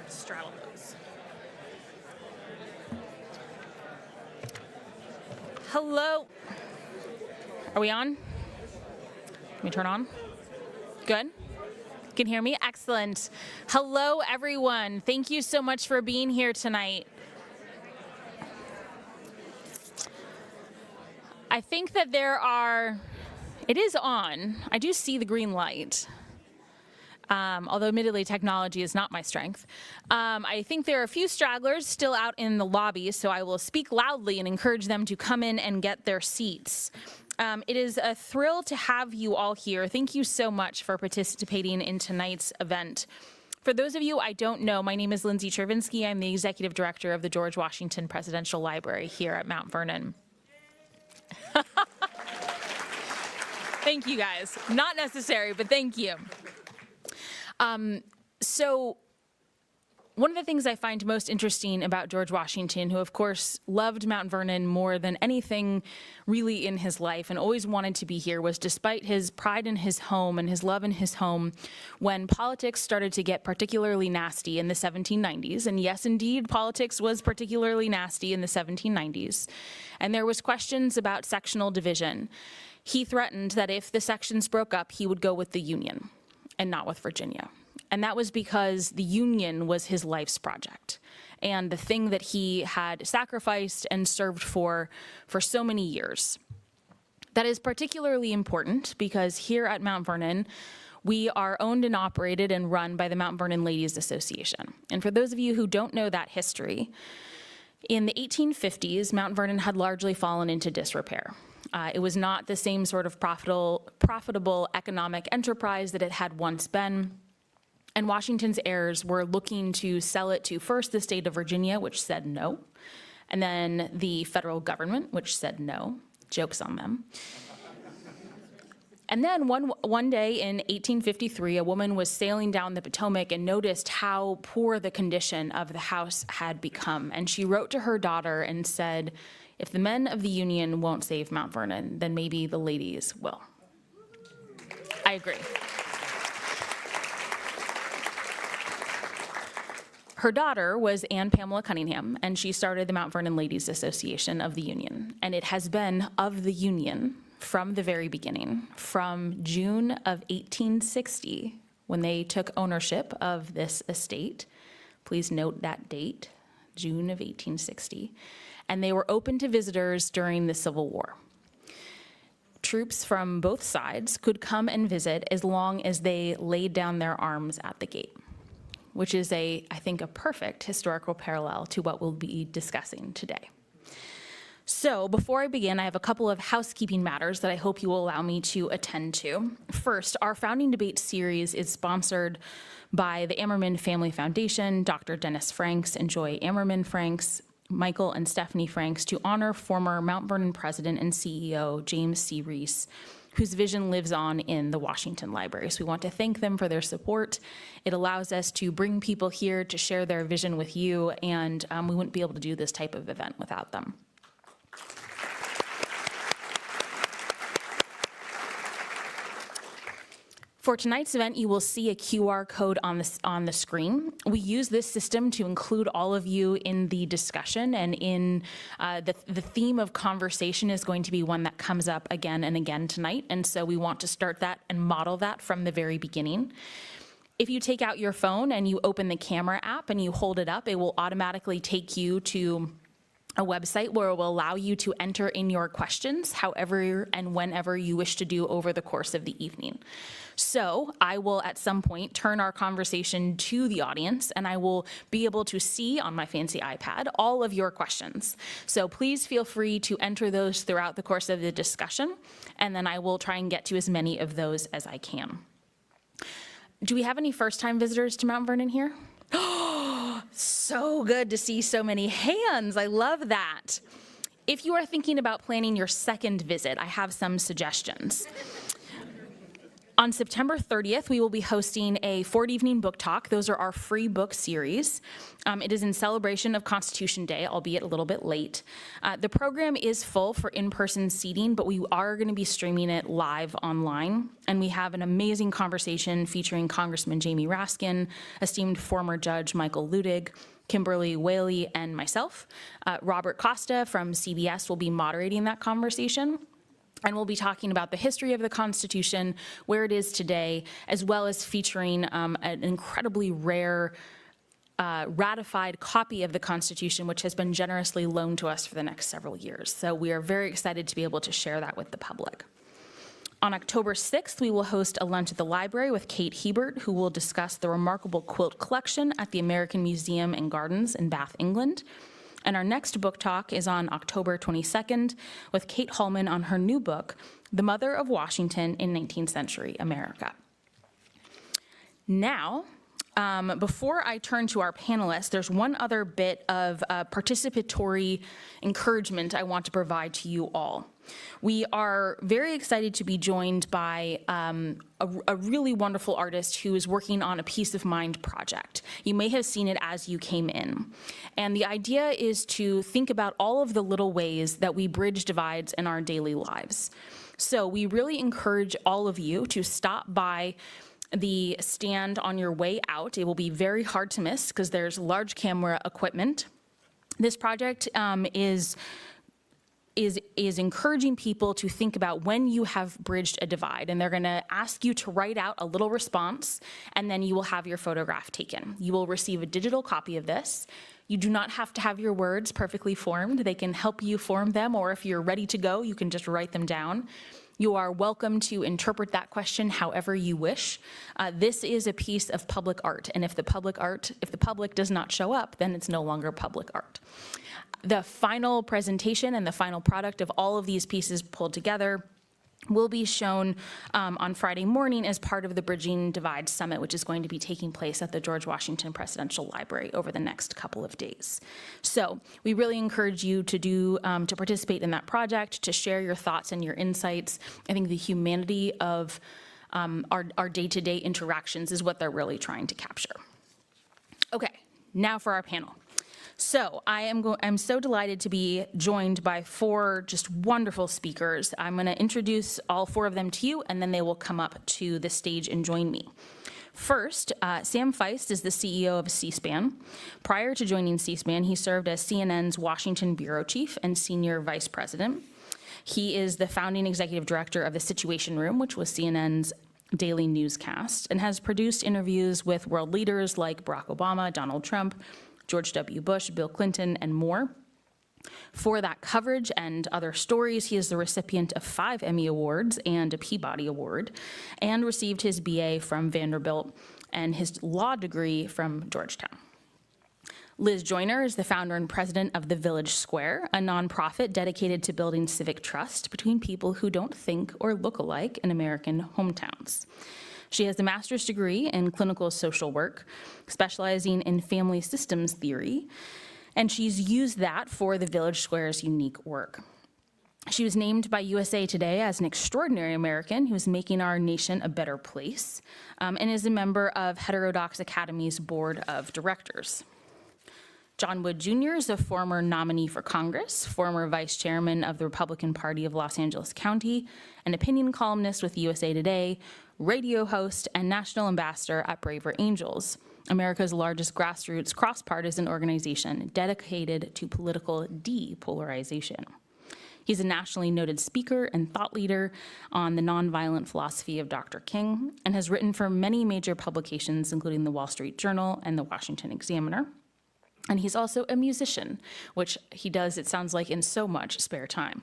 straddle those. Hello. Are we on? Let me turn on. Good? Can hear me? Excellent. Hello, everyone. Thank you so much for being here tonight. I think that it is on. I do see the green light. Although admittedly technology is not my strength. I think there are a few stragglers still out in the lobby, so I will speak loudly and encourage them to come in and get their seats. It is a thrill to have you all here. Thank you so much for participating in tonight's event. For those of you I don't know, my name is Lindsay Chervinsky. I'm the Executive Director of the George Washington Presidential Library here at Mount Vernon. Thank you, guys. Not necessary, but thank you. So one of the things I find most interesting about George Washington, who of course loved Mount Vernon more than anything really in his life and always wanted to be here, was despite his pride in his home and his love in his home, when politics started to get particularly nasty in the 1790s, and yes, indeed, politics was particularly nasty in the 1790s, and there was questions about sectional division, he threatened that if the sections broke up, he would go with the Union and not with Virginia. And that was because the Union was his life's project and the thing that he had sacrificed and served for so many years. That is particularly important because here at Mount Vernon, we are owned and operated and run by the Mount Vernon Ladies Association. And for those of you who don't know that history, in the 1850s, Mount Vernon had largely fallen into disrepair. It was not the same sort of profitable economic enterprise that it had once been. And Washington's heirs were looking to sell it to first the state of Virginia, which said no, and then the federal government, which said no. Joke's on them. And then one day in 1853, a woman was sailing down the Potomac and noticed how poor the condition of the house had become. And she wrote to her daughter and said, if the men of the Union won't save Mount Vernon, then maybe the ladies will. I agree. Her daughter was Anne Pamela Cunningham, and she started the Mount Vernon Ladies Association of the Union. And it has been of the Union from the very beginning, from June of 1860, when they took ownership of this estate. Please note that date, June of 1860. And they were open to visitors during the Civil War. Troops from both sides could come and visit as long as they laid down their arms at the gate, which is I think, a perfect historical parallel to what we'll be discussing today. So before I begin, I have a couple of housekeeping matters that I hope you will allow me to attend to. First, our Founding Debate series is sponsored by the Ammerman Family Foundation, Dr. Dennis Franks and Joy Ammerman Franks, Michael and Stephanie Franks, to honor former Mount Vernon President and CEO James C. Reese, whose vision lives on in the Washington Library. So we want to thank them for their support. It allows us to bring people here to share their vision with you, and we wouldn't be able to do this type of event without them. For tonight's event, you will see a QR code on the screen. We use this system to include all of you in the discussion, and in the theme of conversation is going to be one that comes up again and again tonight, and so we want to start that and model that from the very beginning. If you take out your phone and you open the camera app and you hold it up, it will automatically take you to a website where it will allow you to enter in your questions however and whenever you wish to do over the course of the evening. So I will at some point turn our conversation to the audience, and I will be able to see on my fancy iPad all of your questions. So please feel free to enter those throughout the course of the discussion, and then I will try and get to as many of those as I can. Do we have any first-time visitors to Mount Vernon here? So good to see so many hands. I love that. If you are thinking about planning your second visit, I have some suggestions. On September 30th, we will be hosting a Ford Evening Book Talk. Those are our free book series. It is in celebration of Constitution Day, albeit a little bit late. The program is full for in-person seating, but we are going to be streaming it live online. And we have an amazing conversation featuring Congressman Jamie Raskin, esteemed former Judge Michael Ludig, Kimberly Whaley, and myself. Robert Costa from CBS will be moderating that conversation. And we'll be talking about the history of the Constitution, where it is today, as well as featuring an incredibly rare ratified copy of the Constitution, which has been generously loaned to us for the next several years. So we are very excited to be able to share that with the public. On October 6th, we will host a lunch at the library with Kate Hebert, who will discuss the remarkable quilt collection at the American Museum and Gardens in Bath, England. And our next book talk is on October 22nd with Kate Hallman on her new book, The Mother of Washington in 19th Century America. Now, before I turn to our panelists, there's one other bit of participatory encouragement I want to provide to you all. We are very excited to be joined by a really wonderful artist who is working on a Peace of Mind project. You may have seen it as you came in. And the idea is to think about all of the little ways that we bridge divides in our daily lives. So we really encourage all of you to stop by the stand on your way out. It will be very hard to miss because there's large camera equipment. This project is encouraging people to think about when you have bridged a divide, and they're going to ask you to write out a little response, and then you will have your photograph taken. You will receive a digital copy of this. You do not have to have your words perfectly formed. They can help you form them, or if you're ready to go, you can just write them down. You are welcome to interpret that question however you wish. This is a piece of public art, and if the public does not show up, then it's no longer public art. The final presentation and the final product of all of these pieces pulled together will be shown on Friday morning as part of the Bridging Divide Summit, which is going to be taking place at the George Washington Presidential Library over the next couple of days. So we really encourage you to participate in that project, to share your thoughts and your insights. I think the humanity of our day-to-day interactions is what they're really trying to capture. Okay, now for our panel. So I'm so delighted to be joined by four just wonderful speakers. I'm going to introduce all four of them to you, and then they will come up to the stage and join me. First, Sam Feist is the CEO of C-SPAN. Prior to joining C-SPAN, he served as CNN's Washington bureau chief and senior vice president. He is the founding executive director of the Situation Room, which was CNN's daily newscast, and has produced interviews with world leaders like Barack Obama, Donald Trump, George W. Bush, Bill Clinton, and more. For that coverage and other stories, he is the recipient of 5 Emmy Awards and a Peabody Award, and received his BA from Vanderbilt and his law degree from Georgetown. Liz Joyner is the founder and president of The Village Square, a nonprofit dedicated to building civic trust between people who don't think or look alike in American hometowns. She has a master's degree in clinical social work, specializing in family systems theory, and she's used that for the Village Square's unique work. She was named by USA Today as an extraordinary American who's making our nation a better place, and is a member of Heterodox Academy's board of directors. John Wood Jr. is a former nominee for Congress, former vice chairman of the Republican Party of Los Angeles County, an opinion columnist with USA Today, radio host, and national ambassador at Braver Angels, America's largest grassroots cross-partisan organization dedicated to political depolarization. He's a nationally noted speaker and thought leader on the nonviolent philosophy of Dr. King, and has written for many major publications, including the Wall Street Journal and the Washington Examiner. And he's also a musician, which he does, it sounds like, in so much spare time.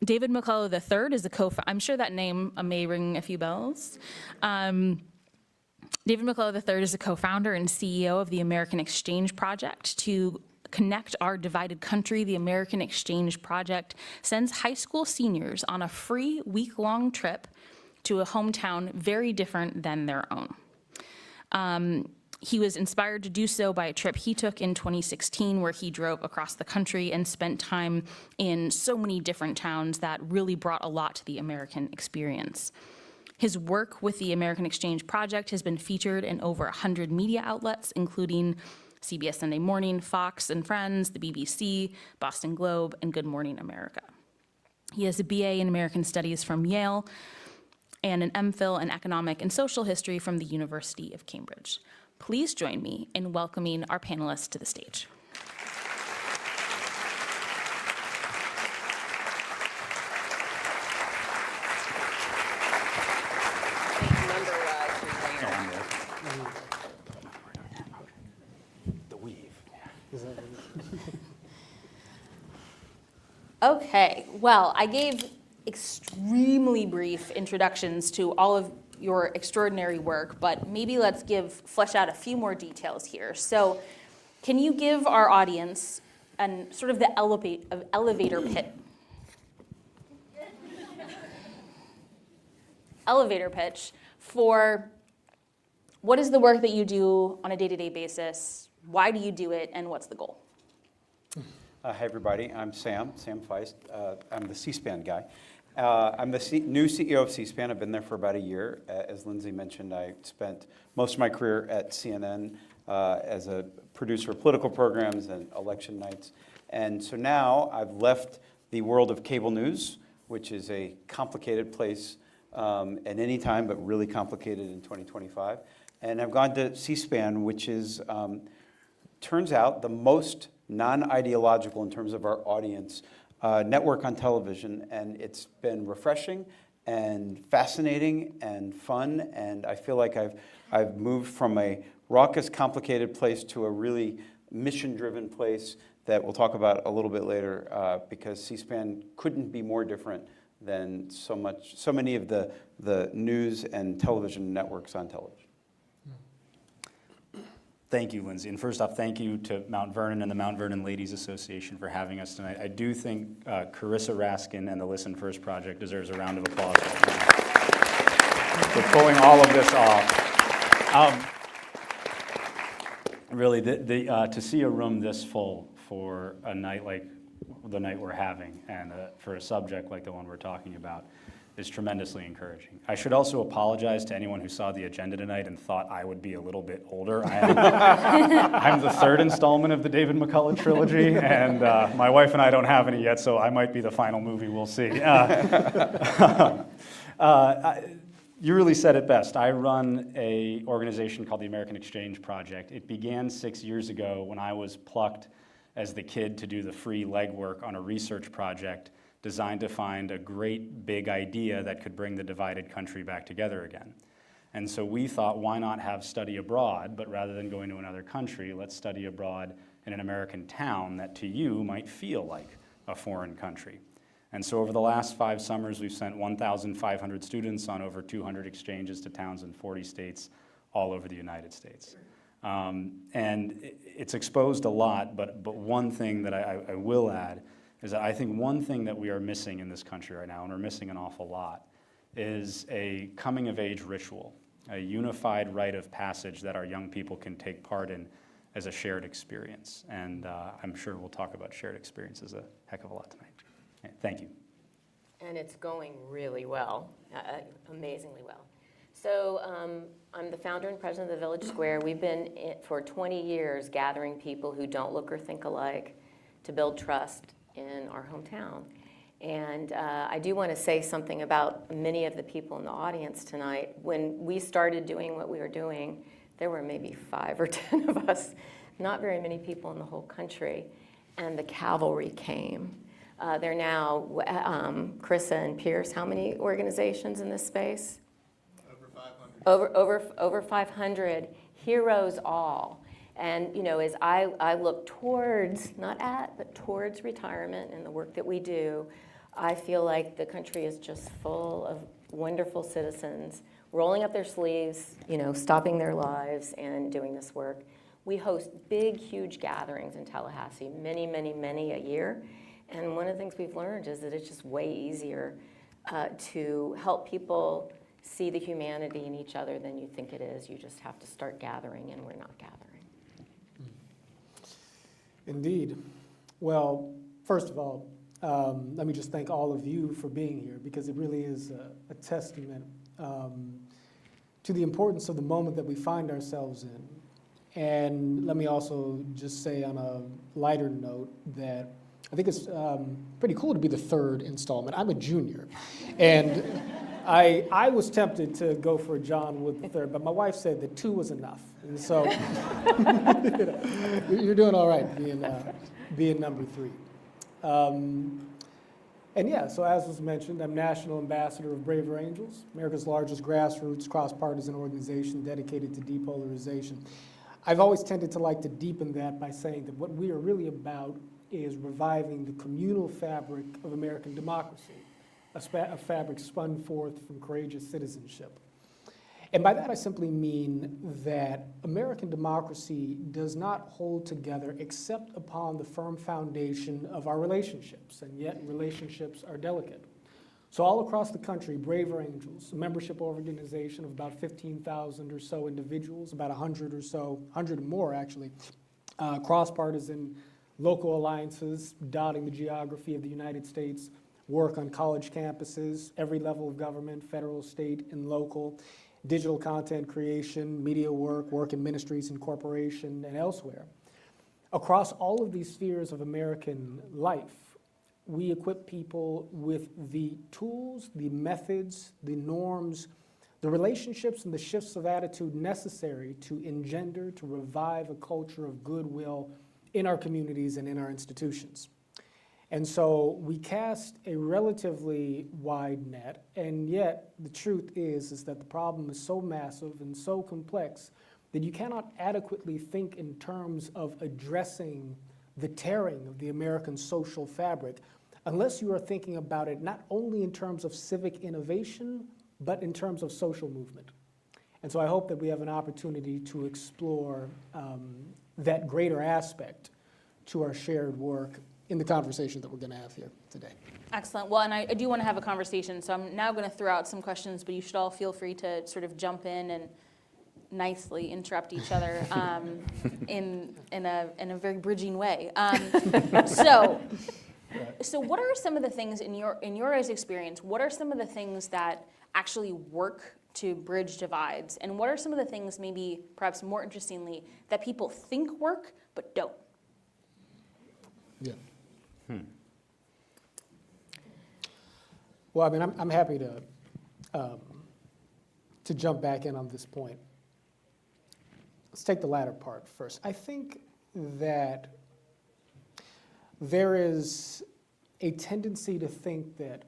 David McCullough III is a I'm sure that name may ring a few bells. David McCullough III is a co-founder and CEO of the American Exchange Project. To connect our divided country, the American Exchange Project sends high school seniors on a free week-long trip to a hometown very different than their own. He was inspired to do so by a trip he took in 2016 where he drove across the country and spent time in so many different towns that really brought a lot to the American experience. His work with the American Exchange Project has been featured in over 100 media outlets, including CBS Sunday Morning, Fox and Friends, the BBC, Boston Globe, and Good Morning America. He has a BA in American Studies from Yale and an MPhil in Economic and Social History from the University of Cambridge. Please join me in welcoming our panelists to the stage. The weave. Okay, well, I gave extremely brief introductions to all of your extraordinary work, but maybe let's flesh out a few more details here. So can you give our audience sort of the elevator pitch for what is the work that you do on a day-to-day basis, why do you do it, and what's the goal? Hi, everybody. I'm Sam Feist. I'm the C-SPAN guy. I'm the new CEO of C-SPAN. I've been there for about a year. As Lindsay mentioned, I spent most of my career at CNN as a producer of political programs and election nights. And so now I've left the world of cable news, which is a complicated place at any time, but really complicated in 2025. And I've gone to C-SPAN, which is, turns out, the most non-ideological in terms of our audience network on television, and it's been refreshing and fascinating and fun, and I feel like I've moved from a raucous, complicated place to a really mission-driven place that we'll talk about a little bit later, because C-SPAN couldn't be more different than so many of the news and television networks on television. Thank you, Lindsay. And first off, thank you to Mount Vernon and the Mount Vernon Ladies Association for having us tonight. I do think Carissa Raskin and the Listen First Project deserves a round of applause for pulling all of this off. Really, to see a room this full for a night like the night we're having and for a subject like the one we're talking about is tremendously encouraging. I should also apologize to anyone who saw the agenda tonight and thought I would be a little bit older. I'm the third installment of the David McCullough trilogy, and my wife and I don't have any yet, so I might be the final movie, we'll see. You really said it best. I run an organization called the American Exchange Project. It began 6 years ago when I was plucked as the kid to do the free legwork on a research project designed to find a great big idea that could bring the divided country back together again. And so we thought, why not have study abroad, but rather than going to another country, let's study abroad in an American town that to you might feel like a foreign country. And so over the last 5 summers, we've sent 1,500 students on over 200 exchanges to towns in 40 states all over the United States. And it's exposed a lot, but one thing that I will add is that I think one thing that we are missing in this country right now, and we're missing an awful lot, is a coming-of-age ritual, a unified rite of passage that our young people can take part in as a shared experience. And I'm sure we'll talk about shared experiences a heck of a lot tonight. Thank you. And it's going really well, amazingly well. So I'm the founder and president of the Village Square. We've been for 20 years gathering people who don't look or think alike to build trust in our hometown. And I do want to say something about many of the people in the audience tonight. When we started doing what we were doing, there were maybe 5 or 10 of us, not very many people in the whole country, and the cavalry came. They're now, Carissa and Pierce, how many organizations in this space? Over 500. Over 500, heroes all. And you know, as I look towards, not at, but towards retirement and the work that we do, I feel like the country is just full of wonderful citizens rolling up their sleeves, you know, stopping their lives and doing this work. We host big, huge gatherings in Tallahassee, many, many, many a year. And one of the things we've learned is that it's just way easier to help people see the humanity in each other than you think it is. You just have to start gathering, and we're not gathering. Indeed. Well, first of all, let me just thank all of you for being here, because it really is a testament to the importance of the moment that we find ourselves in. And let me also just say on a lighter note that I think it's pretty cool to be the third installment. I'm a junior, and I was tempted to go for John Wood the third, but my wife said that 2 was enough. And so you're doing all right being number 3. And yeah, so as was mentioned, I'm National Ambassador of Braver Angels, America's largest grassroots cross-partisan organization dedicated to depolarization. I've always tended to like to deepen that by saying that what we are really about is reviving the communal fabric of American democracy, a fabric spun forth from courageous citizenship. And by that I simply mean that American democracy does not hold together except upon the firm foundation of our relationships, and yet relationships are delicate. So all across the country, Braver Angels, a membership organization of about 15,000 or so individuals, about 100 or more actually, cross-partisan local alliances dotting the geography of the United States, work on college campuses, every level of government, federal, state, and local, digital content creation, media work in ministries and corporation, and elsewhere. Across all of these spheres of American life, we equip people with the tools, the methods, the norms, the relationships, and the shifts of attitude necessary to engender, to revive a culture of goodwill in our communities and in our institutions. And so we cast a relatively wide net, and yet the truth is that the problem is so massive and so complex that you cannot adequately think in terms of addressing the tearing of the American social fabric unless you are thinking about it not only in terms of civic innovation, but in terms of social movement. And so I hope that we have an opportunity to explore that greater aspect to our shared work in the conversation that we're going to have here today. Excellent. Well, and I do want to have a conversation, so I'm now going to throw out some questions, but you should all feel free to sort of jump in and nicely interrupt each other in a very bridging way. So what are some of the things in your guys' experience? What are some of the things that actually work to bridge divides, and what are some of the things, maybe perhaps more interestingly, that people think work but don't? Yeah. Well, I mean, I'm happy to jump back in on this point. Let's take the latter part first. I think that there is a tendency to think that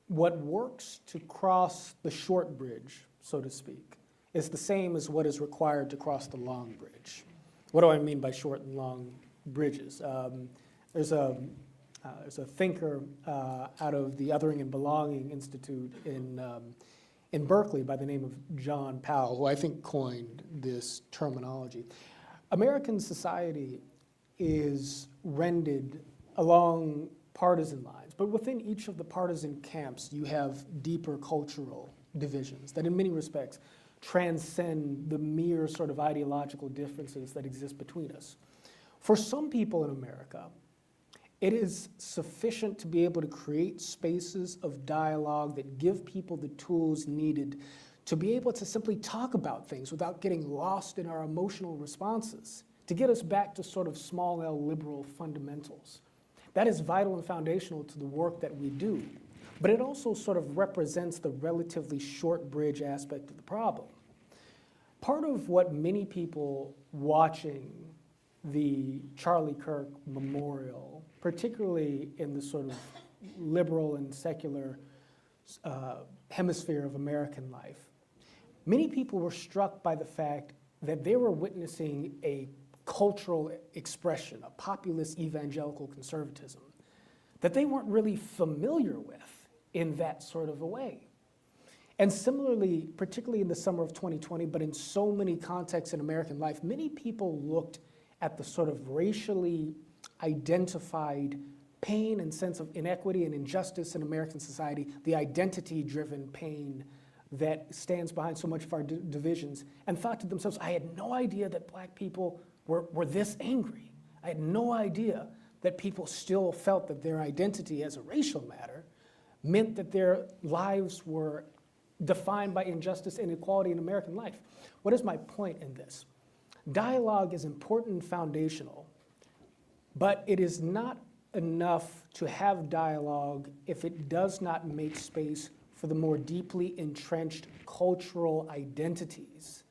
what works to cross the short bridge, so to speak, is the same as what is required to cross the long bridge. What do I mean by short and long bridges? There's a thinker out of the Othering and Belonging Institute in Berkeley by the name of John Powell, who I think coined this terminology. American society is rended along partisan lines, but within each of the partisan camps, you have deeper cultural divisions that in many respects transcend the mere sort of ideological differences that exist between us. For some people in America, it is sufficient to be able to create spaces of dialogue that give people the tools needed to be able to simply talk about things without getting lost in our emotional responses, to get us back to sort of small L liberal fundamentals. That is vital and foundational to the work that we do, but it also sort of represents the relatively short bridge aspect of the problem. Part of what many people watching the Charlie Kirk Memorial, particularly in the sort of liberal and secular hemisphere of American life, many people were struck by the fact that they were witnessing a cultural expression, a populist evangelical conservatism, that they weren't really familiar with in that sort of a way. And similarly, particularly in the summer of 2020, but in so many contexts in American life, many people looked at the sort of racially identified pain and sense of inequity and injustice in American society, the identity-driven pain that stands behind so much of our divisions, and thought to themselves, I had no idea that black people were this angry. I had no idea that people still felt that their identity as a racial matter meant that their lives were defined by injustice and inequality in American life. What is my point in this? Dialogue is important and foundational, but it is not enough to have dialogue if it does not make space for the more deeply entrenched cultural identities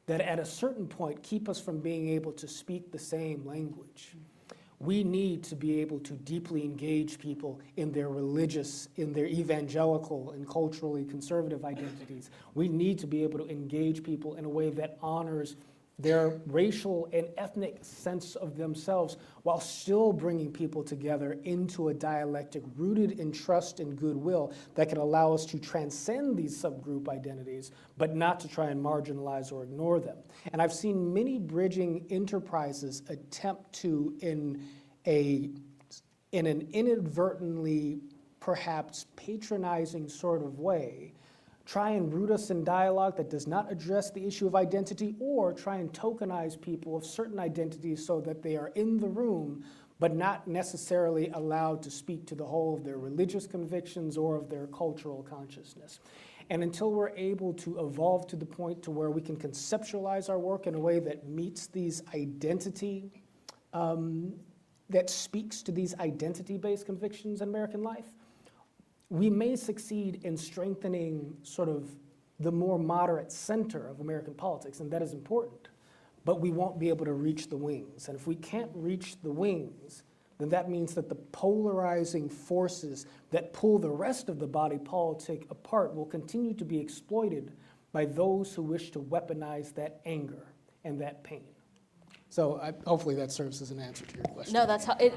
that at a certain point keep us from being able to speak the same language. We need to be able to deeply engage people in their religious, in their evangelical and culturally conservative identities. We need to be able to engage people in a way that honors their racial and ethnic sense of themselves while still bringing people together into a dialectic rooted in trust and goodwill that can allow us to transcend these subgroup identities, but not to try and marginalize or ignore them. And I've seen many bridging enterprises attempt to, in an inadvertently, perhaps patronizing sort of way, try and root us in dialogue that does not address the issue of identity, or try and tokenize people of certain identities so that they are in the room but not necessarily allowed to speak to the whole of their religious convictions or of their cultural consciousness. And until we're able to evolve to the point to where we can conceptualize our work in a way that meets these identity, that speaks to these identity-based convictions in American life, we may succeed in strengthening sort of the more moderate center of American politics, and that is important, but we won't be able to reach the wings. And if we can't reach the wings, then that means that the polarizing forces that pull the rest of the body politic apart will continue to be exploited by those who wish to weaponize that anger and that pain. So hopefully that serves as an answer to your question. No, that's how it.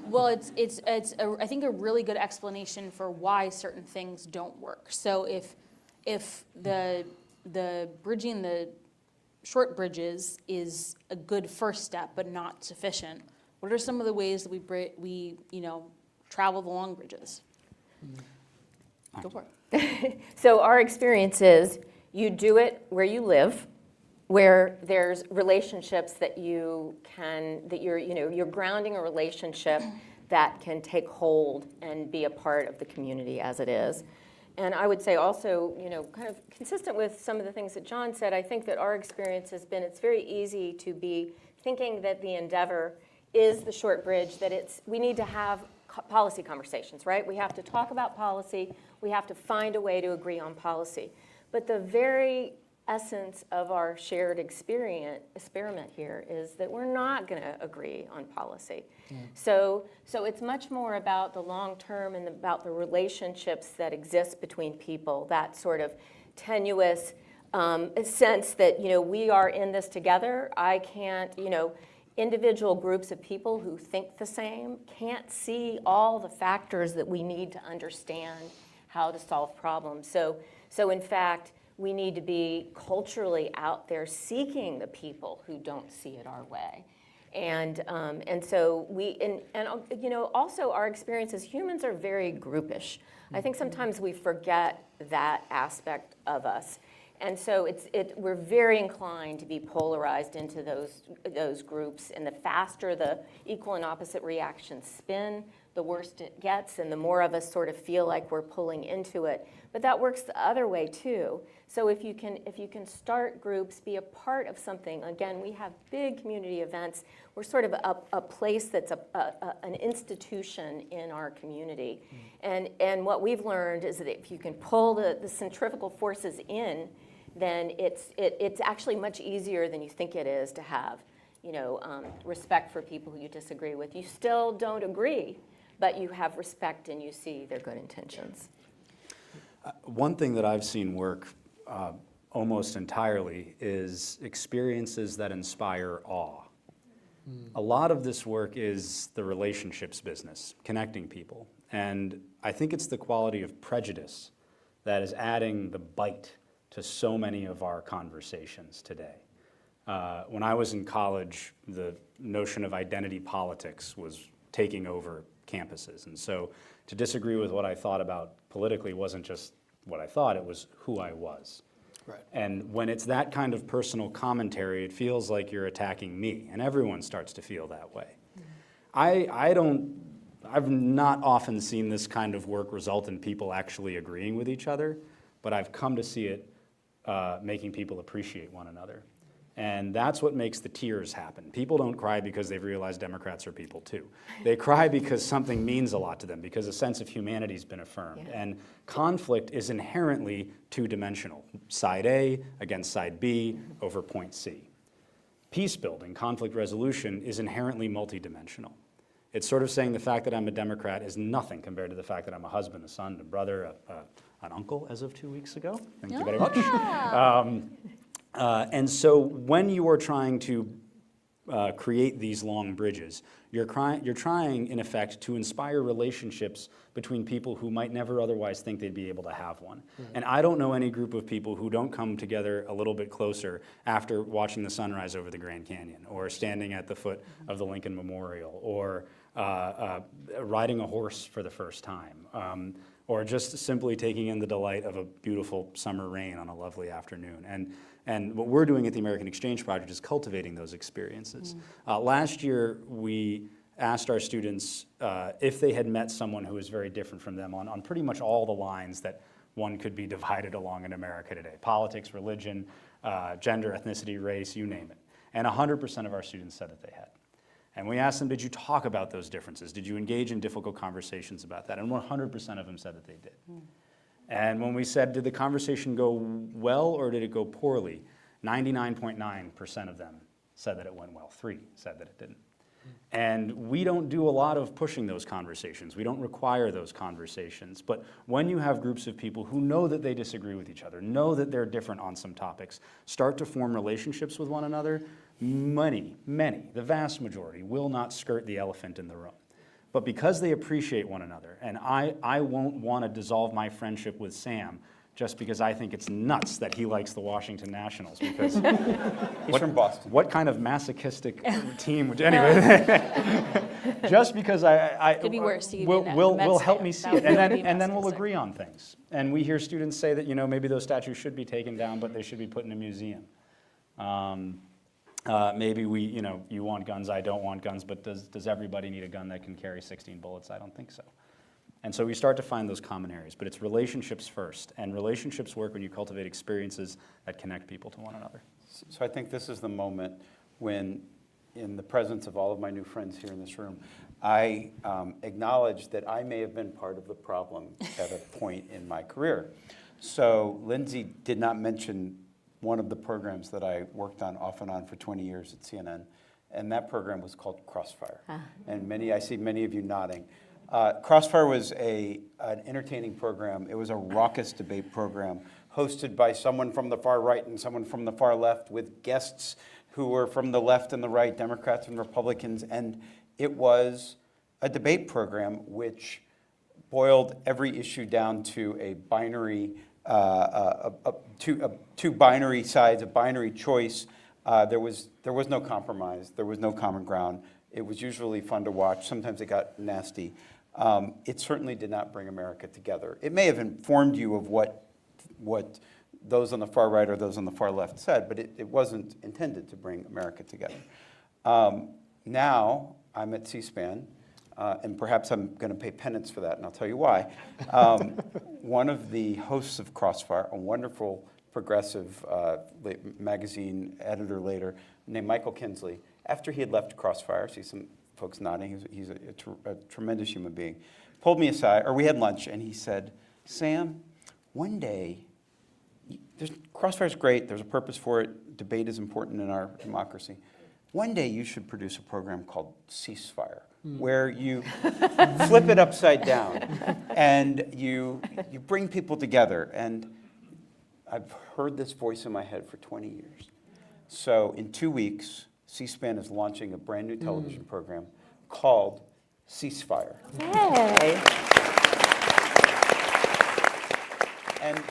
Well, it's I think a really good explanation for why certain things don't work. So if the bridging the short bridges is a good first step but not sufficient, what are some of the ways that we travel the long bridges? Go for it. So our experience is you do it where you live, where there's relationships that you're grounding a relationship that can take hold and be a part of the community as it is. And I would say also, kind of consistent with some of the things that John said, I think that our experience has been, it's very easy to be thinking that the endeavor is the short bridge, that we need to have policy conversations, right? We have to talk about policy. We have to find a way to agree on policy. But the very essence of our shared experiment here is that we're not going to agree on policy. Yeah. So it's much more about the long term and about the relationships that exist between people, that sort of tenuous sense that, we are in this together. I can't, individual groups of people who think the same can't see all the factors that we need to understand how to solve problems. So in fact, we need to be culturally out there seeking the people who don't see it our way. And so also our experience as humans are very groupish. I think sometimes we forget that aspect of us. And so we're very inclined to be polarized into those groups, and the faster the equal and opposite reactions spin, the worse it gets, and the more of us sort of feel like we're pulling into it. But that works the other way too. So if you can start groups, be a part of something. Again, we have big community events. We're sort of a place that's an institution in our community. And what we've learned is that if you can pull the centrifugal forces in, then it's actually much easier than you think it is to have, respect for people who you disagree with. You still don't agree, but you have respect and you see their good intentions. One thing that I've seen work almost entirely is experiences that inspire awe. A lot of this work is the relationships business, connecting people. And I think it's the quality of prejudice that is adding the bite to so many of our conversations today. When I was in college, the notion of identity politics was taking over campuses. And so to disagree with what I thought about politically wasn't just what I thought, it was who I was. Right. And when it's that kind of personal commentary, it feels like you're attacking me, and everyone starts to feel that way. I've not often seen this kind of work result in people actually agreeing with each other, but I've come to see it making people appreciate one another. And that's what makes the tears happen. People don't cry because they've realized Democrats are people too. They cry because something means a lot to them, because a sense of humanity's been affirmed. Yeah. And conflict is inherently two-dimensional. Side A against side B over point C. Peace building, conflict resolution, is inherently multidimensional. It's sort of saying the fact that I'm a Democrat is nothing compared to the fact that I'm a husband, a son, a brother, an uncle as of 2 weeks ago. Thank you very much. And so when you are trying to create these long bridges, you're trying, in effect, to inspire relationships between people who might never otherwise think they'd be able to have one. Mm-hmm. And I don't know any group of people who don't come together a little bit closer after watching the sunrise over the Grand Canyon, or standing at the foot of the Lincoln Memorial, or riding a horse for the first time, or just simply taking in the delight of a beautiful summer rain on a lovely afternoon. And what we're doing at the American Exchange Project is cultivating those experiences. Last year, we asked our students if they had met someone who was very different from them on pretty much all the lines that one could be divided along in America today: politics, religion, gender, ethnicity, race, you name it. And 100% of our students said that they had. And we asked them, did you talk about those differences? Did you engage in difficult conversations about that? And 100% of them said that they did. And when we said, did the conversation go well or did it go poorly? 99.9% of them said that it went well. 3 said that it didn't. And we don't do a lot of pushing those conversations. We don't require those conversations. But when you have groups of people who know that they disagree with each other, know that they're different on some topics, start to form relationships with one another, many, the vast majority, will not skirt the elephant in the room. But because they appreciate one another, and I won't want to dissolve my friendship with Sam just because I think it's nuts that he likes the Washington Nationals, because He's from Boston. What kind of masochistic team would, anyway, just because I Could be worse. You could be will Mets help fan. me see That it, would and be then we'll masochistic. agree on things. And we hear students say that, maybe those statues should be taken down, but they should be put in a museum. Maybe you want guns, I don't want guns, but does everybody need a gun that can carry 16 bullets? I don't think so. And so we start to find those common areas, but it's relationships first, and relationships work when you cultivate experiences that connect people to one another. So I think this is the moment when, in the presence of all of my new friends here in this room, I acknowledge that I may have been part of the problem at a point in my career. So Lindsay did not mention one of the programs that I worked on off and on for 20 years at CNN, and that program was called Crossfire. And I see many of you nodding. Crossfire was an entertaining program. It was a raucous debate program hosted by someone from the far right and someone from the far left, with guests who were from the left and the right, Democrats and Republicans. And it was a debate program which boiled every issue down to a binary, two binary sides, a binary choice. There was no compromise. There was no common ground. It was usually fun to watch. Sometimes it got nasty. It certainly did not bring America together. It may have informed you of what those on the far right or those on the far left said, but it wasn't intended to bring America together. Now I'm at C-SPAN, and perhaps I'm going to pay penance for that, and I'll tell you why. One of the hosts of Crossfire, a wonderful progressive magazine editor later, named Michael Kinsley, after he had left Crossfire, I see some folks nodding, he's a tremendous human being, pulled me aside, or we had lunch, and he said, Sam, one day, Crossfire's great, there's a purpose for it, debate is important in our democracy. One day you should produce a program called Ceasefire, where you flip it upside down, and you bring people together. And I've heard this voice in my head for 20 years. So in 2 weeks, C-SPAN is launching a brand new television program called Ceasefire. Hey. And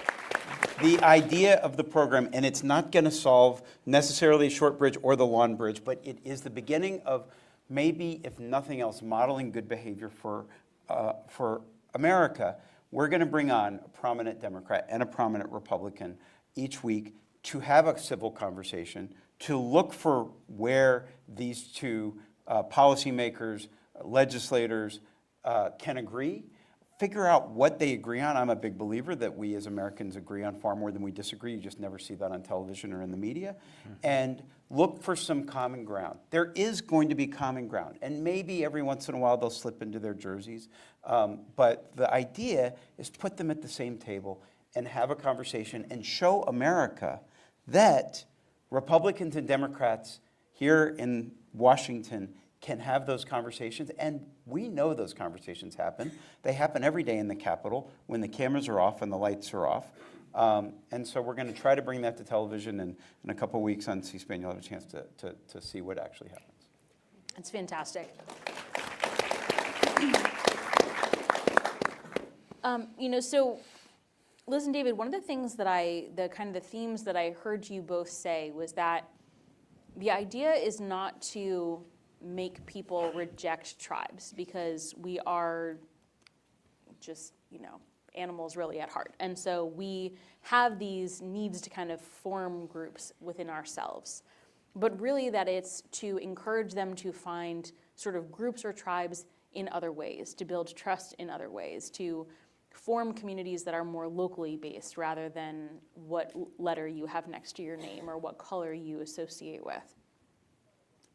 the idea of the program, and it's not going to solve necessarily a short bridge or the long bridge, but it is the beginning of maybe, if nothing else, modeling good behavior for America, we're going to bring on a prominent Democrat and a prominent Republican each week to have a civil conversation, to look for where these two policymakers, legislators can agree, figure out what they agree on. I'm a big believer that we as Americans agree on far more than we disagree. You just never see that on television or in the media. And look for some common ground. There is going to be common ground. And maybe every once in a while they'll slip into their jerseys. But the idea is put them at the same table and have a conversation and show America that Republicans and Democrats here in Washington can have those conversations, and we know those conversations happen. They happen every day in the Capitol when the cameras are off and the lights are off. And so we're going to try to bring that to television, and in a couple of weeks on C-SPAN you'll have a chance to see what actually happens. It's fantastic. So Liz and David, one of the things that the themes that I heard you both say was that the idea is not to make people reject tribes, because we are just, animals really at heart. And so we have these needs to kind of form groups within ourselves. But really that it's to encourage them to find sort of groups or tribes in other ways, to build trust in other ways, to form communities that are more locally based rather than what letter you have next to your name or what color you associate with.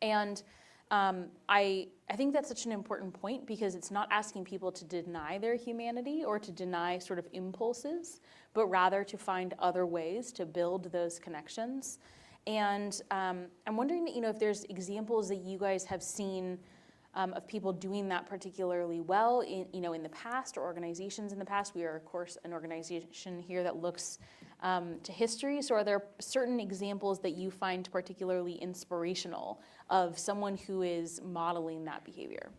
And I think that's such an important point, because it's not asking people to deny their humanity or to deny sort of impulses, but rather to find other ways to build those connections. And I'm wondering, if there's examples that you guys have seen of people doing that particularly well in the past, or organizations in the past. We are, of course, an organization here that looks to history. So are there certain examples that you find particularly inspirational of someone who is modeling that behavior?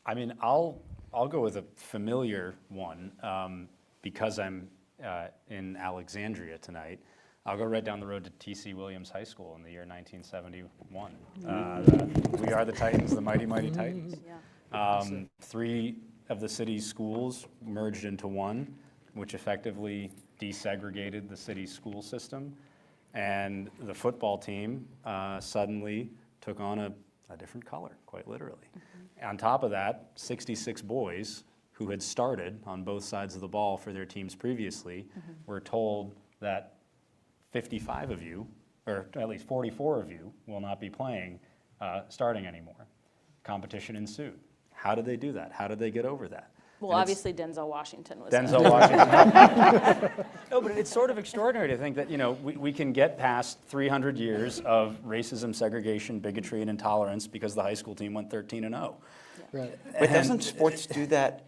I mean, I'll go with a familiar one because I'm in Alexandria tonight. I'll go right down the road to T.C. Williams High School in the year 1971. We are the Titans, the mighty, mighty Titans. Yeah. 3 of the city's schools merged into one, which effectively desegregated the city's school system. And the football team suddenly took on a different color, quite literally. Mm-hmm. On top of that, 66 boys who had started on both sides of the ball for their teams previously were told that 55 of you, or at least 44 of you, will not be playing starting anymore. Competition ensued. How did they do that? How did they get over that? Well, obviously Denzel Washington was. Denzel Washington. No, but it's sort of extraordinary to think that, we can get past 300 years of racism, segregation, bigotry, and intolerance because the high school team went 13-0. Yeah. Right. But doesn't sports do that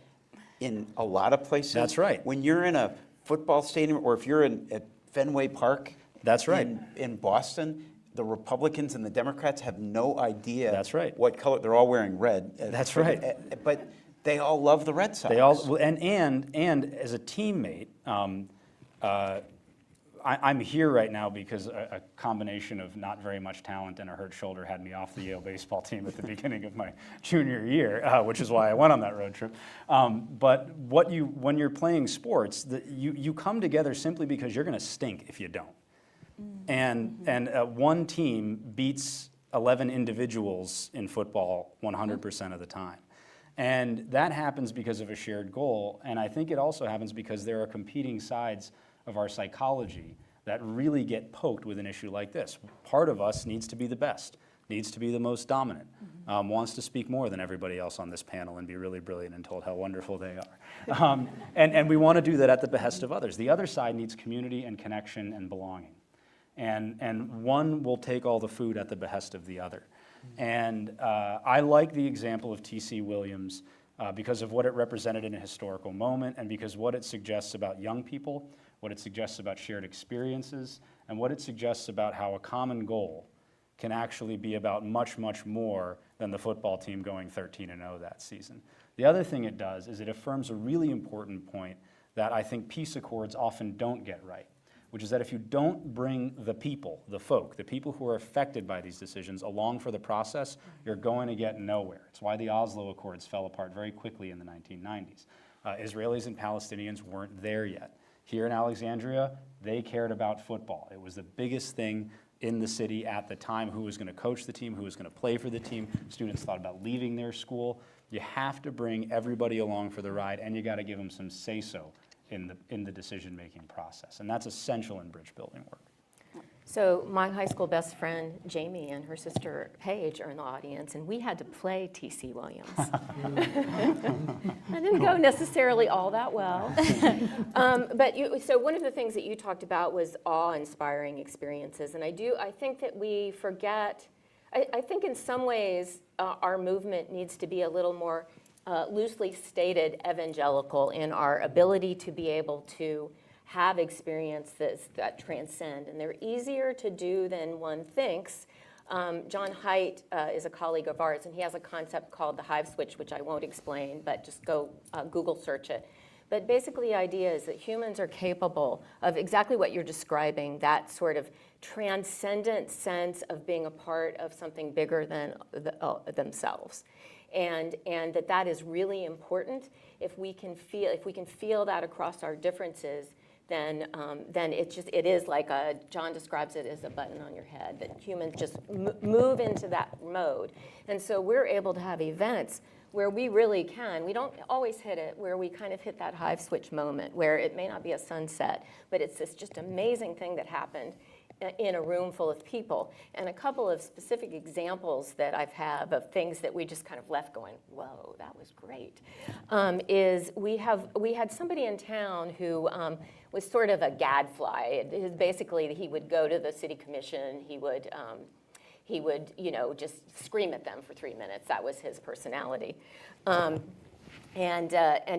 in a lot of places? That's right. When you're in a football stadium, or if you're at Fenway Park, that's right, in Boston, the Republicans and the Democrats have no idea. That's right. What color. They're all wearing red. That's right. But they all love the Red Sox. They all, and as a teammate, I'm here right now because a combination of not very much talent and a hurt shoulder had me off the Yale baseball team at the beginning of my junior year, which is why I went on that road trip. But when you're playing sports, you come together simply because you're going to stink if you don't. And one team beats 11 individuals in football 100% of the time. And that happens because of a shared goal. And I think it also happens because there are competing sides of our psychology that really get poked with an issue like this. Part of us needs to be the best, needs to be the most dominant, wants to speak more than everybody else on this panel and be really brilliant and told how wonderful they are. And we want to do that at the behest of others. The other side needs community and connection and belonging. And one will take all the food at the behest of the other. And I like the example of T.C. Williams because of what it represented in a historical moment, and because what it suggests about young people, what it suggests about shared experiences, and what it suggests about how a common goal can actually be about much, much more than the football team going 13-0 that season. The other thing it does is it affirms a really important point that I think peace accords often don't get right, which is that if you don't bring the people, the people who are affected by these decisions along for the process, you're going to get nowhere. It's why the Oslo Accords fell apart very quickly in the 1990s. Israelis and Palestinians weren't there yet. Here in Alexandria, they cared about football. It was the biggest thing in the city at the time. Who was going to coach the team, who was going to play for the team. Students thought about leaving their school. You have to bring everybody along for the ride, and you got to give them some say-so in the decision-making process. And that's essential in bridge building work. So my high school best friend, Jamie, and her sister, Paige, are in the audience, and we had to play T.C. Williams. I didn't go necessarily all that well. So one of the things that you talked about was awe-inspiring experiences, and I think that we forget, I think in some ways our movement needs to be a little more loosely stated evangelical in our ability to be able to have experiences that transcend, and they're easier to do than one thinks. John Haidt is a colleague of ours, and he has a concept called the hive switch, which I won't explain, but just go Google search it. But basically the idea is that humans are capable of exactly what you're describing, that sort of transcendent sense of being a part of something bigger than themselves. And that is really important. If we can feel that across our differences, then it is like John describes it as a button on your head, that humans just move into that mode. And so we're able to have events where we really can, we don't always hit it, where we kind of hit that hive switch moment, where it may not be a sunset, but it's this just amazing thing that happened in a room full of people. And a couple of specific examples that I've had of things that we just kind of left going, whoa, that was great, is we had somebody in town who was sort of a gadfly. Basically, he would go to the city commission, he would just scream at them for 3 minutes. That was his personality. And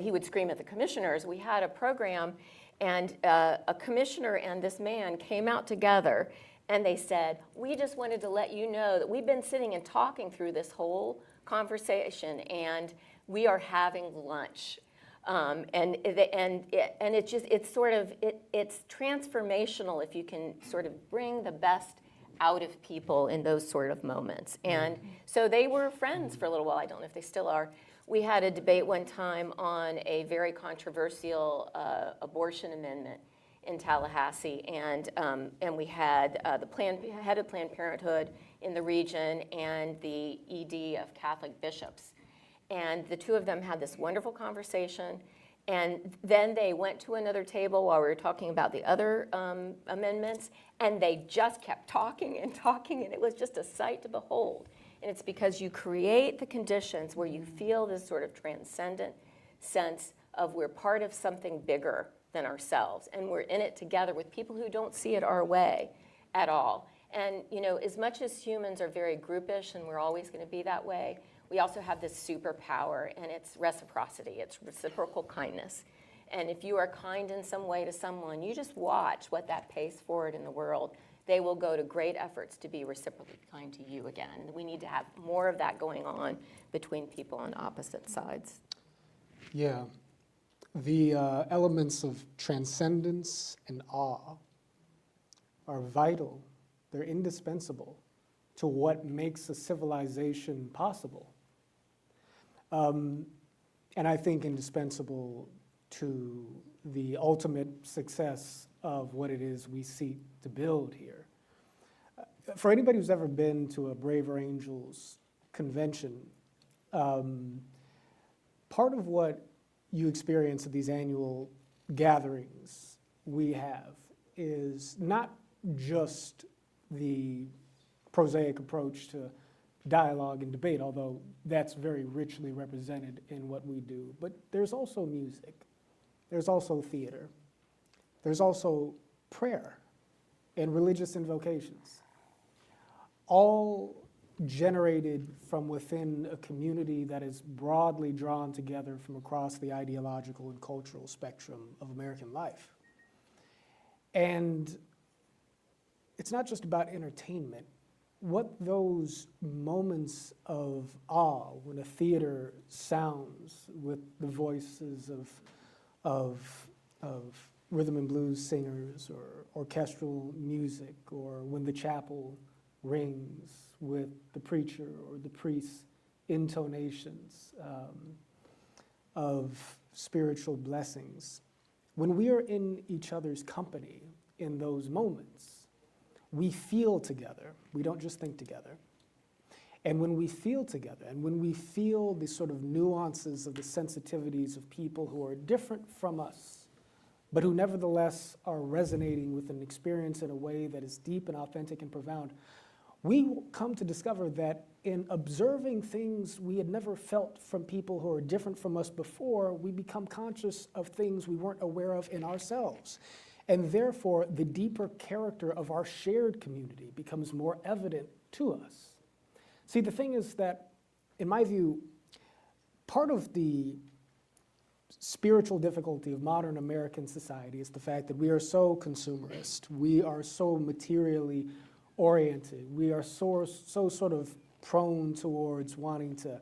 he would scream at the commissioners. We had a program, and a commissioner and this man came out together, and they said, we just wanted to let you know that we've been sitting and talking through this whole conversation, and we are having lunch. It's transformational if you can sort of bring the best out of people in those sort of moments. And so they were friends for a little while. I don't know if they still are. We had a debate one time on a very controversial abortion amendment in Tallahassee, and we had the head of Planned Parenthood in the region and the ED of Catholic bishops. And the two of them had this wonderful conversation, and then they went to another table while we were talking about the other amendments, and they just kept talking, and it was just a sight to behold. And it's because you create the conditions where you feel this sort of transcendent sense of we're part of something bigger than ourselves, and we're in it together with people who don't see it our way at all. And as much as humans are very groupish, and we're always going to be that way, we also have this superpower, and it's reciprocity. It's reciprocal kindness. And if you are kind in some way to someone, you just watch what that pays forward in the world. They will go to great efforts to be reciprocally kind to you again. We need to have more of that going on between people on opposite sides. Yeah. The elements of transcendence and awe are vital. They're indispensable to what makes a civilization possible. And I think indispensable to the ultimate success of what it is we seek to build here. For anybody who's ever been to a Braver Angels convention, part of what you experience at these annual gatherings we have is not just the prosaic approach to dialogue and debate, although that's very richly represented in what we do, but there's also music, there's also theater, there's also prayer and religious invocations, all generated from within a community that is broadly drawn together from across the ideological and cultural spectrum of American life. And it's not just about entertainment. What those moments of awe when a theater sounds with the voices of rhythm and blues singers or orchestral music, or when the chapel rings with the preacher or the priest's intonations of spiritual blessings. When we are in each other's company in those moments, we feel together. We don't just think together. And when we feel together, and when we feel the sort of nuances of the sensitivities of people who are different from us, but who nevertheless are resonating with an experience in a way that is deep and authentic and profound, we come to discover that in observing things we had never felt from people who are different from us before, we become conscious of things we weren't aware of in ourselves. And therefore, the deeper character of our shared community becomes more evident to us. See, the thing is that, in my view, part of the spiritual difficulty of modern American society is the fact that we are so consumerist, we are so materially oriented, we are so sort of prone towards wanting to,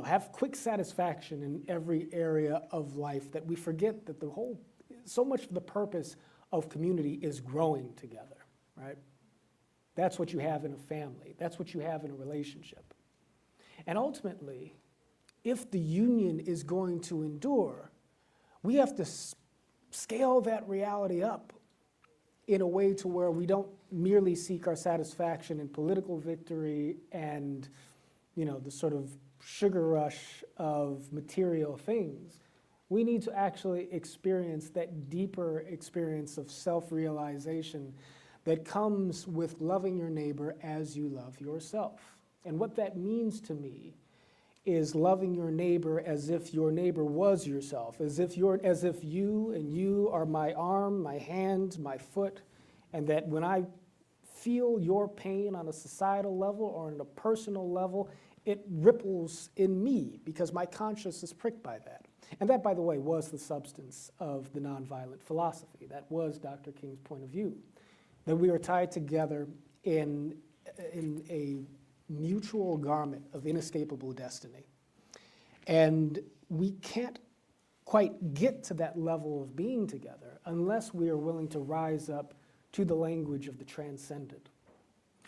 have quick satisfaction in every area of life, that we forget that so much of the purpose of community is growing together, right? That's what you have in a family. That's what you have in a relationship. And ultimately, if the union is going to endure, we have to scale that reality up in a way to where we don't merely seek our satisfaction in political victory and, the sort of sugar rush of material things. We need to actually experience that deeper experience of self-realization that comes with loving your neighbor as you love yourself. And what that means to me is loving your neighbor as if your neighbor was yourself, as if you are my arm, my hand, my foot, and that when I feel your pain on a societal level or on a personal level, it ripples in me because my conscience is pricked by that. And that, by the way, was the substance of the nonviolent philosophy. That was Dr. King's point of view, that we are tied together in a mutual garment of inescapable destiny. And we can't quite get to that level of being together unless we are willing to rise up to the language of the transcendent.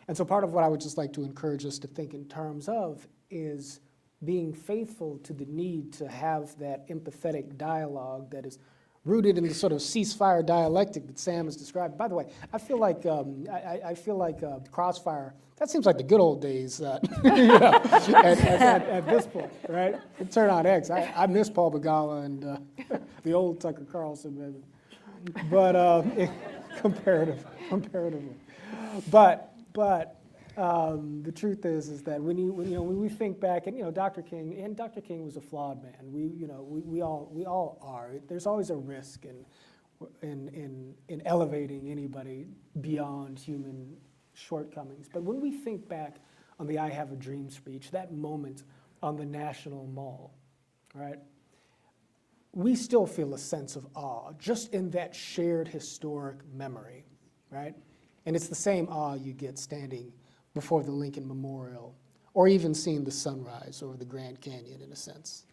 And so part of what I would just like to encourage us to think in terms of is being faithful to the need to have that empathetic dialogue that is rooted in the sort of ceasefire dialectic that Sam has described. By the way, I feel like Crossfire, that seems like the good old days at this point, right? Turn on X. I miss Paul Begala and the old Tucker Carlson, maybe. But comparatively. But the truth is that when we think back, and Dr. King was a flawed man. We all are. There's always a risk in elevating anybody beyond human shortcomings. But when we think back on the "I Have a Dream" speech, that moment on the National Mall, right? We still feel a sense of awe just in that shared historic memory, right? And it's the same awe you get standing before the Lincoln Memorial, or even seeing the sunrise over the Grand Canyon, in a sense.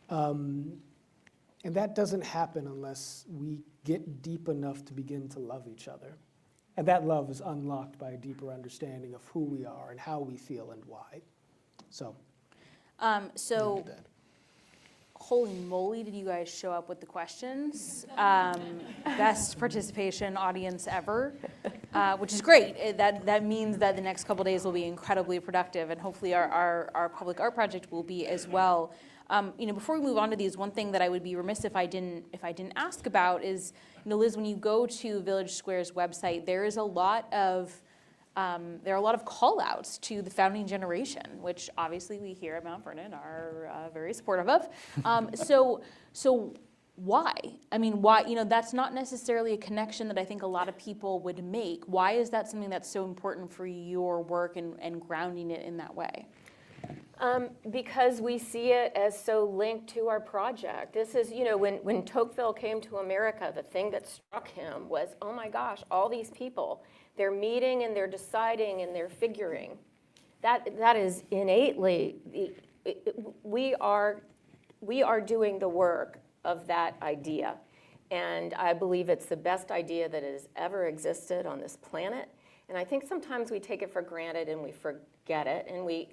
And that doesn't happen unless we get deep enough to begin to love each other. And that love is unlocked by a deeper understanding of who we are and how we feel and why. So holy moly, did you guys show up with the questions? Best participation audience ever, which is great. That means that the next couple days will be incredibly productive, and hopefully our public art project will be as well. Before we move on to these, one thing that I would be remiss if I didn't ask about is, Liz, when you go to Village Square's website, there are a lot of call-outs to the founding generation, which obviously we here at Mount Vernon are very supportive of. So why? I mean, why? That's not necessarily a connection that I think a lot of people would make. Why is that something that's so important for your work and grounding it in that way? Because we see it as so linked to our project. This is, when Tocqueville came to America, the thing that struck him was, oh my gosh, all these people, they're meeting and they're deciding and they're figuring. That is innately, we are doing the work of that idea. And I believe it's the best idea that has ever existed on this planet. And I think sometimes we take it for granted and we forget it. And we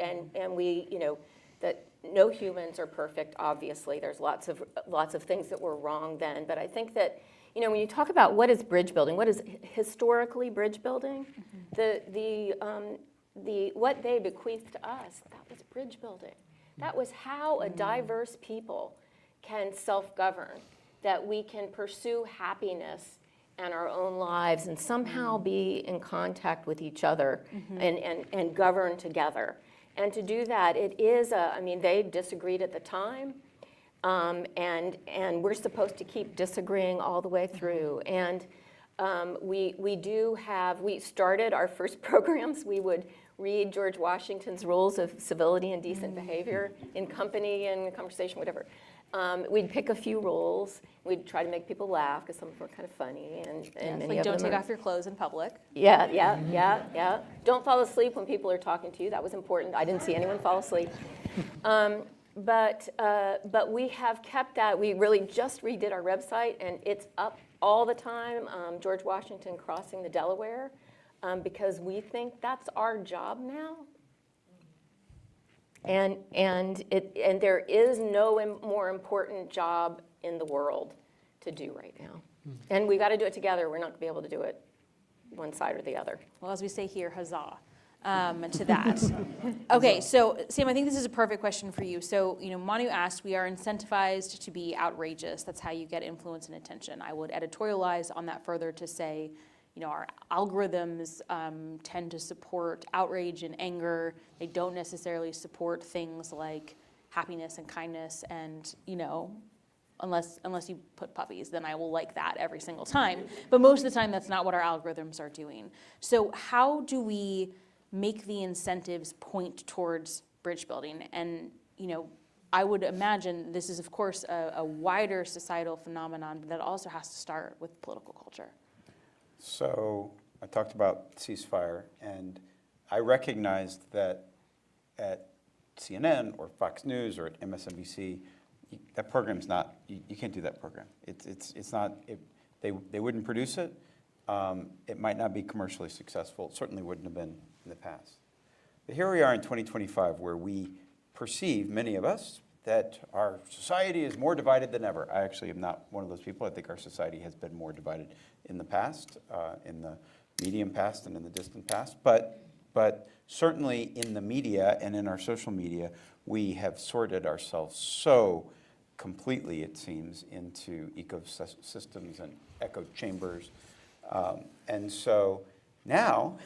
that no humans are perfect, obviously. There's lots of things that were wrong then. But I think that, when you talk about what is bridge building, what is historically bridge building, what they bequeathed to us, that was bridge building. That was how a diverse people can self-govern, that we can pursue happiness and our own lives and somehow be in contact with each other and govern together. And to do that, it is they disagreed at the time, and we're supposed to keep disagreeing all the way through. And we started our first programs, we would read George Washington's rules of civility and decent behavior in company and conversation, whatever. We'd pick a few rules. We'd try to make people laugh because some of them were kind of funny. And many like of don't them take off your clothes in public. Yeah. Don't fall asleep when people are talking to you. That was important. I didn't see anyone fall asleep. But we have kept that. We really just redid our website, and it's up all the time. George Washington crossing the Delaware, because we think that's our job now. And there is no more important job in the world to do right now. And we've got to do it together. We're not going to be able to do it one side or the other. Well, as we say here, huzzah to that. Okay, so Sam, I think this is a perfect question for you. So, Manu asked, we are incentivized to be outrageous. That's how you get influence and attention. I would editorialize on that further to say, our algorithms tend to support outrage and anger. They don't necessarily support things like happiness and kindness. And, unless you put puppies, then I will like that every single time. But most of the time, that's not what our algorithms are doing. So how do we make the incentives point towards bridge building? And, I would imagine this is, of course, a wider societal phenomenon, but that also has to start with political culture. So I talked about ceasefire, and I recognized that at CNN or Fox News or at MSNBC, that program's not, you can't do that program. It's not, they wouldn't produce it. It might not be commercially successful. It certainly wouldn't have been in the past. But here we are in 2025, where we perceive, many of us, that our society is more divided than ever. I actually am not one of those people. I think our society has been more divided in the past, in the medium past and in the distant past. But certainly in the media and in our social media, we have sorted ourselves so completely, it seems, into ecosystems and echo chambers. And so now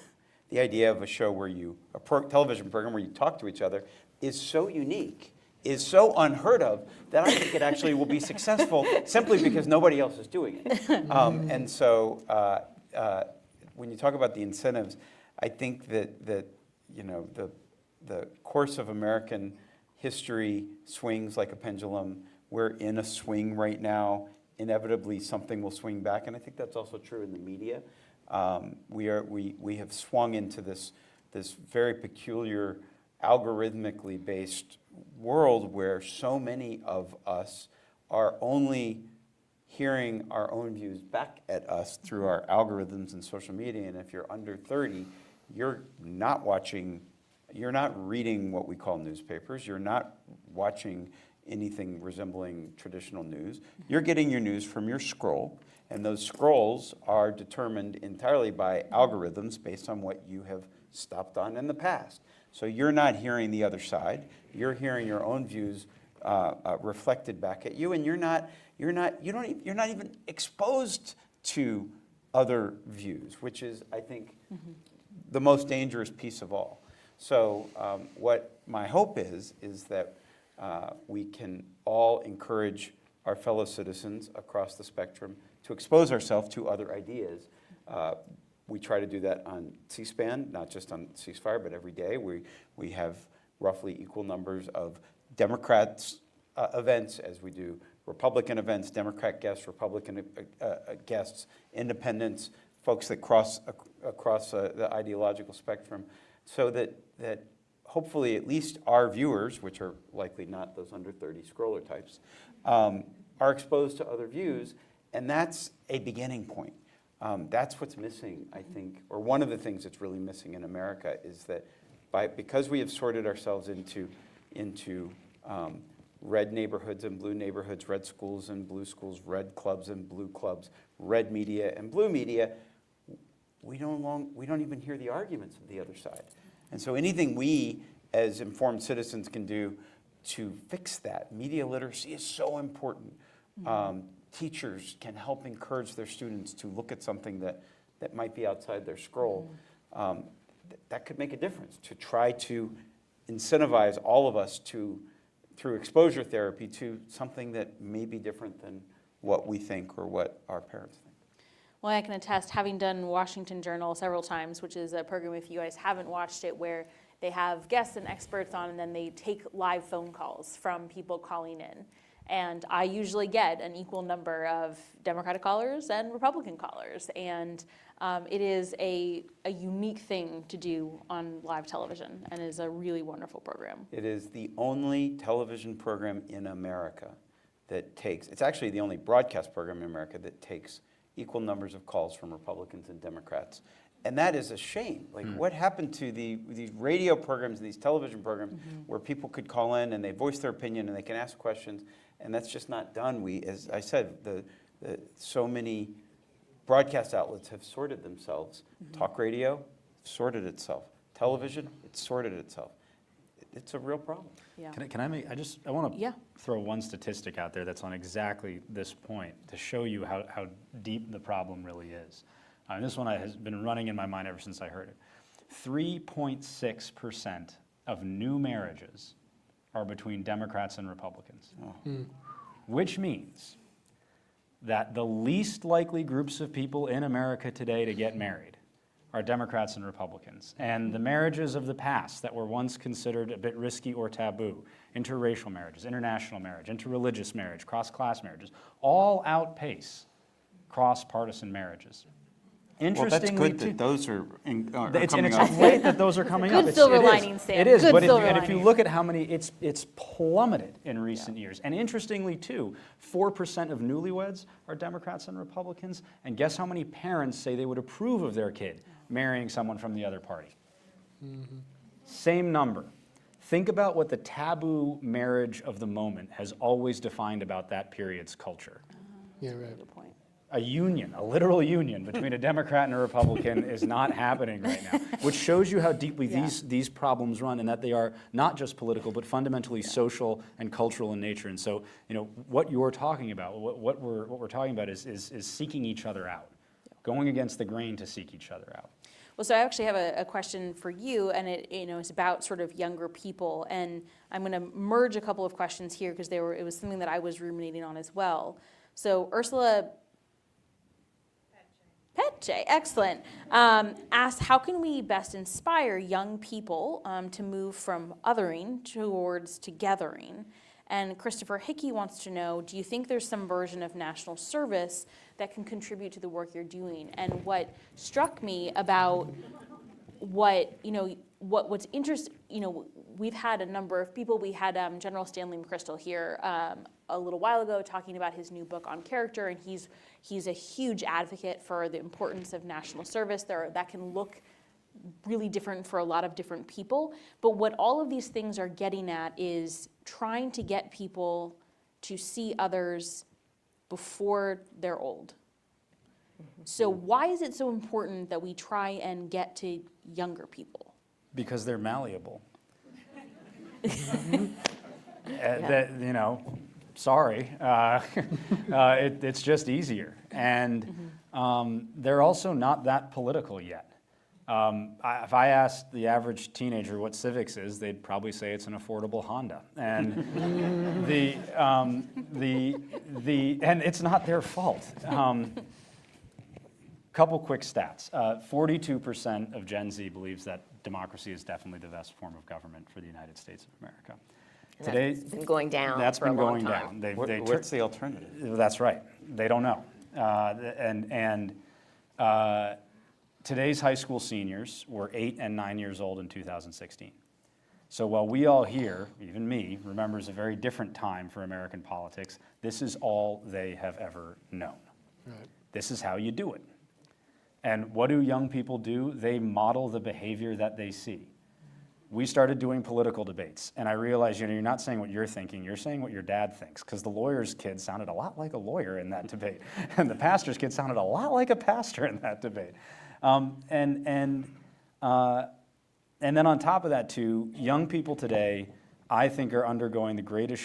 the idea of a show where television program where you talk to each other is so unique, is so unheard of, that I think it actually will be successful simply because nobody else is doing it. And so when you talk about the incentives, I think that the course of American history swings like a pendulum. We're in a swing right now. Inevitably, something will swing back, and I think that's also true in the media. We have swung into this very peculiar, algorithmically based world where so many of us are only hearing our own views back at us through our algorithms and social media. And if you're under 30, you're not reading what we call newspapers. You're not watching anything resembling traditional news. You're getting your news from your scroll, and those scrolls are determined entirely by algorithms based on what you have stopped on in the past. So you're not hearing the other side. You're hearing your own views reflected back at you, and you're not even exposed to other views, which is, I think, the most dangerous piece of all. So what my hope is that we can all encourage our fellow citizens across the spectrum to expose ourselves to other ideas. We try to do that on C-SPAN, not just on ceasefire, but every day. We have roughly equal numbers of Democrats events as we do Republican events, Democrat guests, Republican guests, independents, folks that cross across the ideological spectrum, so that hopefully at least our viewers, which are likely not those under 30 scroller types, are exposed to other views. And that's a beginning point. That's what's missing, I think, or one of the things that's really missing in America is that because we have sorted ourselves into red neighborhoods and blue neighborhoods, red schools and blue schools, red clubs and blue clubs, red media and blue media, we don't even hear the arguments of the other side. And so anything we as informed citizens can do to fix that, media literacy is so important. Teachers can help encourage their students to look at something that might be outside their scroll. That could make a difference, to try to incentivize all of us through exposure therapy to something that may be different than what we think or what our parents think. Well, I can attest, having done Washington Journal several times, which is a program, if you guys haven't watched it, where they have guests and experts on, and then they take live phone calls from people calling in. And I usually get an equal number of Democratic callers and Republican callers. And it is a unique thing to do on live television, and is a really wonderful program. It is the only television program in America that takes, it's actually the only broadcast program in America that takes equal numbers of calls from Republicans and Democrats. And that is a shame. Like, what happened to these radio programs and these television programs where people could call in and they voice their opinion and they can ask questions, and that's just not done. As I said, so many broadcast outlets have sorted themselves. Talk radio sorted itself. Television, it sorted itself. It's a real problem. Yeah. Can I want to throw one statistic out there that's on exactly this point to show you how deep the problem really is. And this one has been running in my mind ever since I heard it. 3.6% of new marriages are between Democrats and Republicans, which means that the least likely groups of people in America today to get married are Democrats and Republicans. And the marriages of the past that were once considered a bit risky or taboo, interracial marriages, international marriage, interreligious marriage, cross-class marriages, all outpace cross-partisan marriages. Well, that's good that those are coming up. It's great that those are coming up. Good silver lining, Sam. It is, Good but silver if you look at how many, it's plummeted in recent years. And interestingly, too, 4% of newlyweds are Democrats and Republicans. And guess how many parents say they would approve of their kid marrying someone from the other party? Same number. Think about what the taboo marriage of the moment has always defined about that period's culture. Yeah, right. Good point. A union, a literal union between a Democrat and a Republican is not happening right now, which shows you how deeply these problems run, and that they are not just political, but fundamentally social and cultural in nature. And so, what you're talking about, what we're talking about is seeking each other out, going against the grain to seek each other out. Well, so I actually have a question for you, and it's about sort of younger people, and I'm going to merge a couple of questions here because it was something that I was ruminating on as well. So Ursula Petche, excellent, asked, how can we best inspire young people to move from othering towards togethering? And Christopher Hickey wants to know, do you think there's some version of national service that can contribute to the work you're doing? And what struck me about what's interesting, we've had a number of people. We had General Stanley McChrystal here a little while ago talking about his new book on character, and he's a huge advocate for the importance of national service. That can look really different for a lot of different people. But what all of these things are getting at is trying to get people to see others before they're old. So why is it so important that we try and get to younger people? Because they're malleable. Sorry, it's just easier. And they're also not that political yet. If I asked the average teenager what civics is, they'd probably say it's an affordable Honda. And and it's not their fault. Couple quick stats. 42% of Gen Z believes that democracy is definitely the best form of government for the United States of America. Today, that's been going down. That's for been a long going time. down. What's the alternative? That's right. They don't know. Today's high school seniors were 8 and 9 years old in 2016. So while we all here, even me, remembers a very different time for American politics, this is all they have ever known. Right. This is how you do it. And what do young people do? They model the behavior that they see. We started doing political debates, and I realized, you're not saying what you're thinking, you're saying what your dad thinks, because the lawyer's kid sounded a lot like a lawyer in that debate, and the pastor's kid sounded a lot like a pastor in that debate. And then on top of that too, young people today, I think, are undergoing the greatest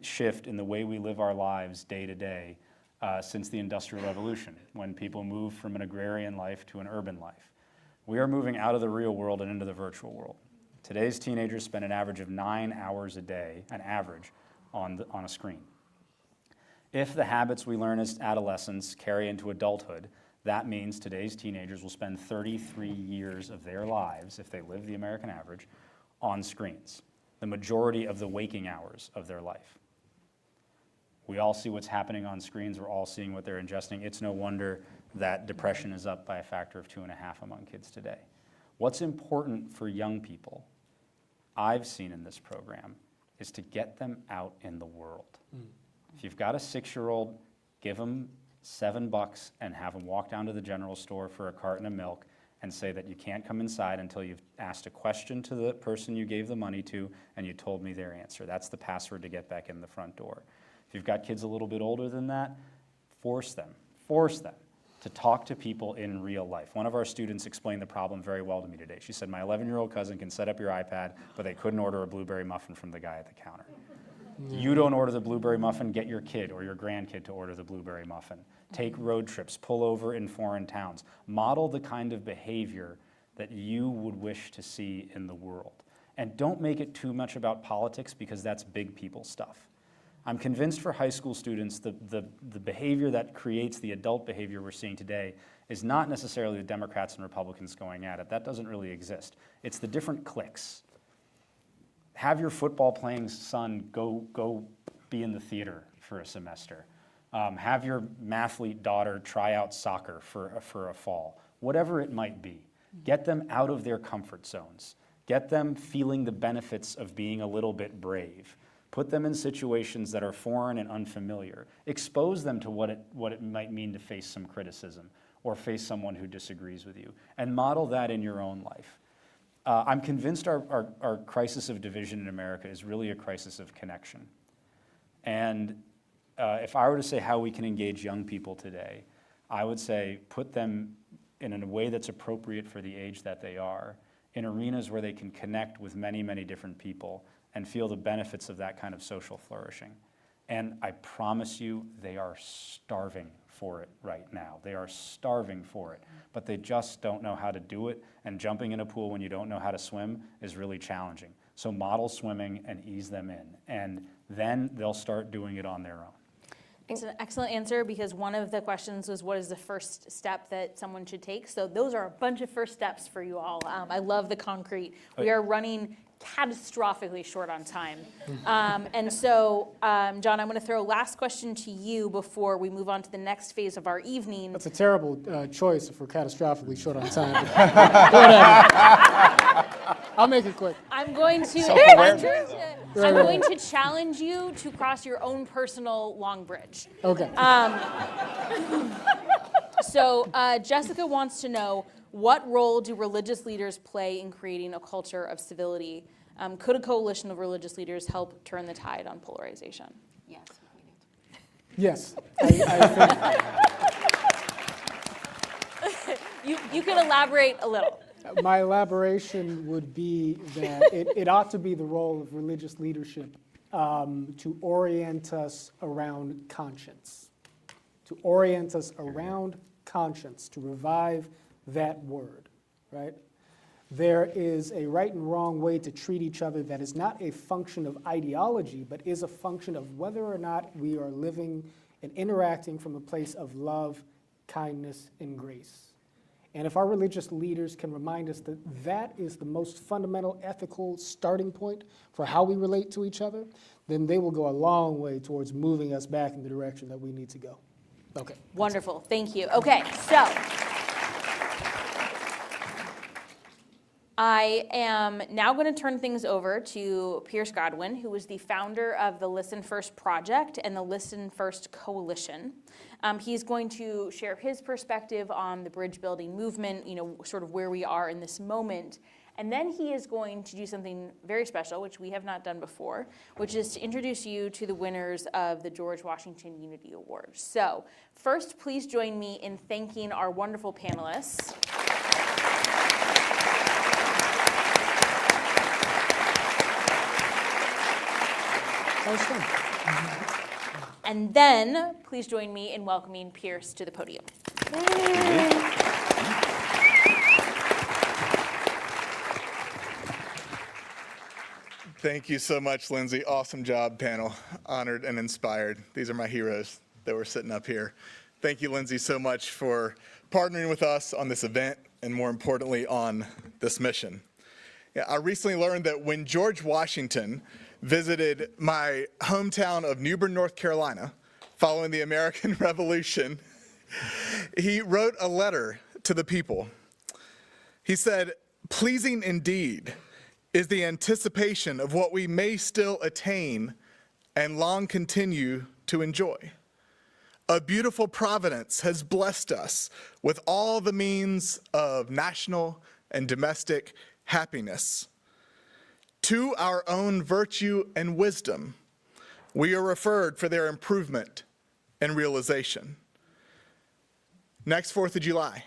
shift in the way we live our lives day to day since the Industrial Revolution, when people moved from an agrarian life to an urban life. We are moving out of the real world and into the virtual world. Today's teenagers spend an average of 9 hours a day, on a screen. If the habits we learn as adolescents carry into adulthood, that means today's teenagers will spend 33 years of their lives, if they live the American average, on screens, the majority of the waking hours of their life. We all see what's happening on screens. We're all seeing what they're ingesting. It's no wonder that depression is up by a factor of 2.5 among kids today. What's important for young people, I've seen in this program, is to get them out in the world. If you've got a 6-year-old, give them $7 and have them walk down to the general store for a carton of milk and say that you can't come inside until you've asked a question to the person you gave the money to and you told me their answer. That's the password to get back in the front door. If you've got kids a little bit older than that, force them to talk to people in real life. One of our students explained the problem very well to me today. She said, my 11-year-old cousin can set up your iPad, but they couldn't order a blueberry muffin from the guy at the counter. You don't order the blueberry muffin, get your kid or your grandkid to order the blueberry muffin. Take road trips, pull over in foreign towns. Model the kind of behavior that you would wish to see in the world. And don't make it too much about politics, because that's big people stuff. I'm convinced for high school students, the behavior that creates the adult behavior we're seeing today is not necessarily the Democrats and Republicans going at it. That doesn't really exist. It's the different cliques. Have your football playing son go be in the theater for a semester. Have your mathlete daughter try out soccer for a fall. Whatever it might be. Get them out of their comfort zones. Get them feeling the benefits of being a little bit brave. Put them in situations that are foreign and unfamiliar. Expose them to what it might mean to face some criticism or face someone who disagrees with you. And model that in your own life. I'm convinced our crisis of division in America is really a crisis of connection. And if I were to say how we can engage young people today, I would say put them in a way that's appropriate for the age that they are, in arenas where they can connect with many, many different people and feel the benefits of that kind of social flourishing. And I promise you, they are starving for it right now. They are starving for it, but they just don't know how to do it, and jumping in a pool when you don't know how to swim is really challenging. So model swimming and ease them in, and then they'll start doing it on their own. It's an excellent answer, because one of the questions was, what is the first step that someone should take? So those are a bunch of first steps for you all. I love the concrete. We are running catastrophically short on time. And so, John, I'm going to throw a last question to you before we move on to the next phase of our evening. That's a terrible choice if we're catastrophically short on time. I'll make it quick. I'm going to challenge you to cross your own personal long bridge. Okay. So Jessica wants to know, what role do religious leaders play in creating a culture of civility? Could a coalition of religious leaders help turn the tide on polarization? Yes. Yes. I think. You can elaborate a little. My elaboration would be that it ought to be the role of religious leadership to orient us around conscience. To orient us around conscience, to revive that word, right? There is a right and wrong way to treat each other that is not a function of ideology, but is a function of whether or not we are living and interacting from a place of love, kindness, and grace. And if our religious leaders can remind us that that is the most fundamental ethical starting point for how we relate to each other, then they will go a long way towards moving us back in the direction that we need to go. Okay. Wonderful. Thank you. Okay, so I am now going to turn things over to Pierce Godwin, who is the founder of the Listen First Project and the Listen First Coalition. He's going to share his perspective on the bridge building movement, sort of where we are in this moment. And then he is going to do something very special, which we have not done before, which is to introduce you to the winners of the George Washington Unity Award. So first, please join me in thanking our wonderful panelists. And then, please join me in welcoming Pierce to the podium. Thank you so much, Lindsay. Awesome job, panel. Honored and inspired. These are my heroes that were sitting up here. Thank you, Lindsay, so much for partnering with us on this event and, more importantly, on this mission. Yeah, I recently learned that when George Washington visited my hometown of New Bern, North Carolina, following the American Revolution, he wrote a letter to the people. He said, "Pleasing indeed is the anticipation of what we may still attain and long continue to enjoy. A beautiful providence has blessed us with all the means of national and domestic happiness. To our own virtue and wisdom, we are referred for their improvement and realization." Next 4th of July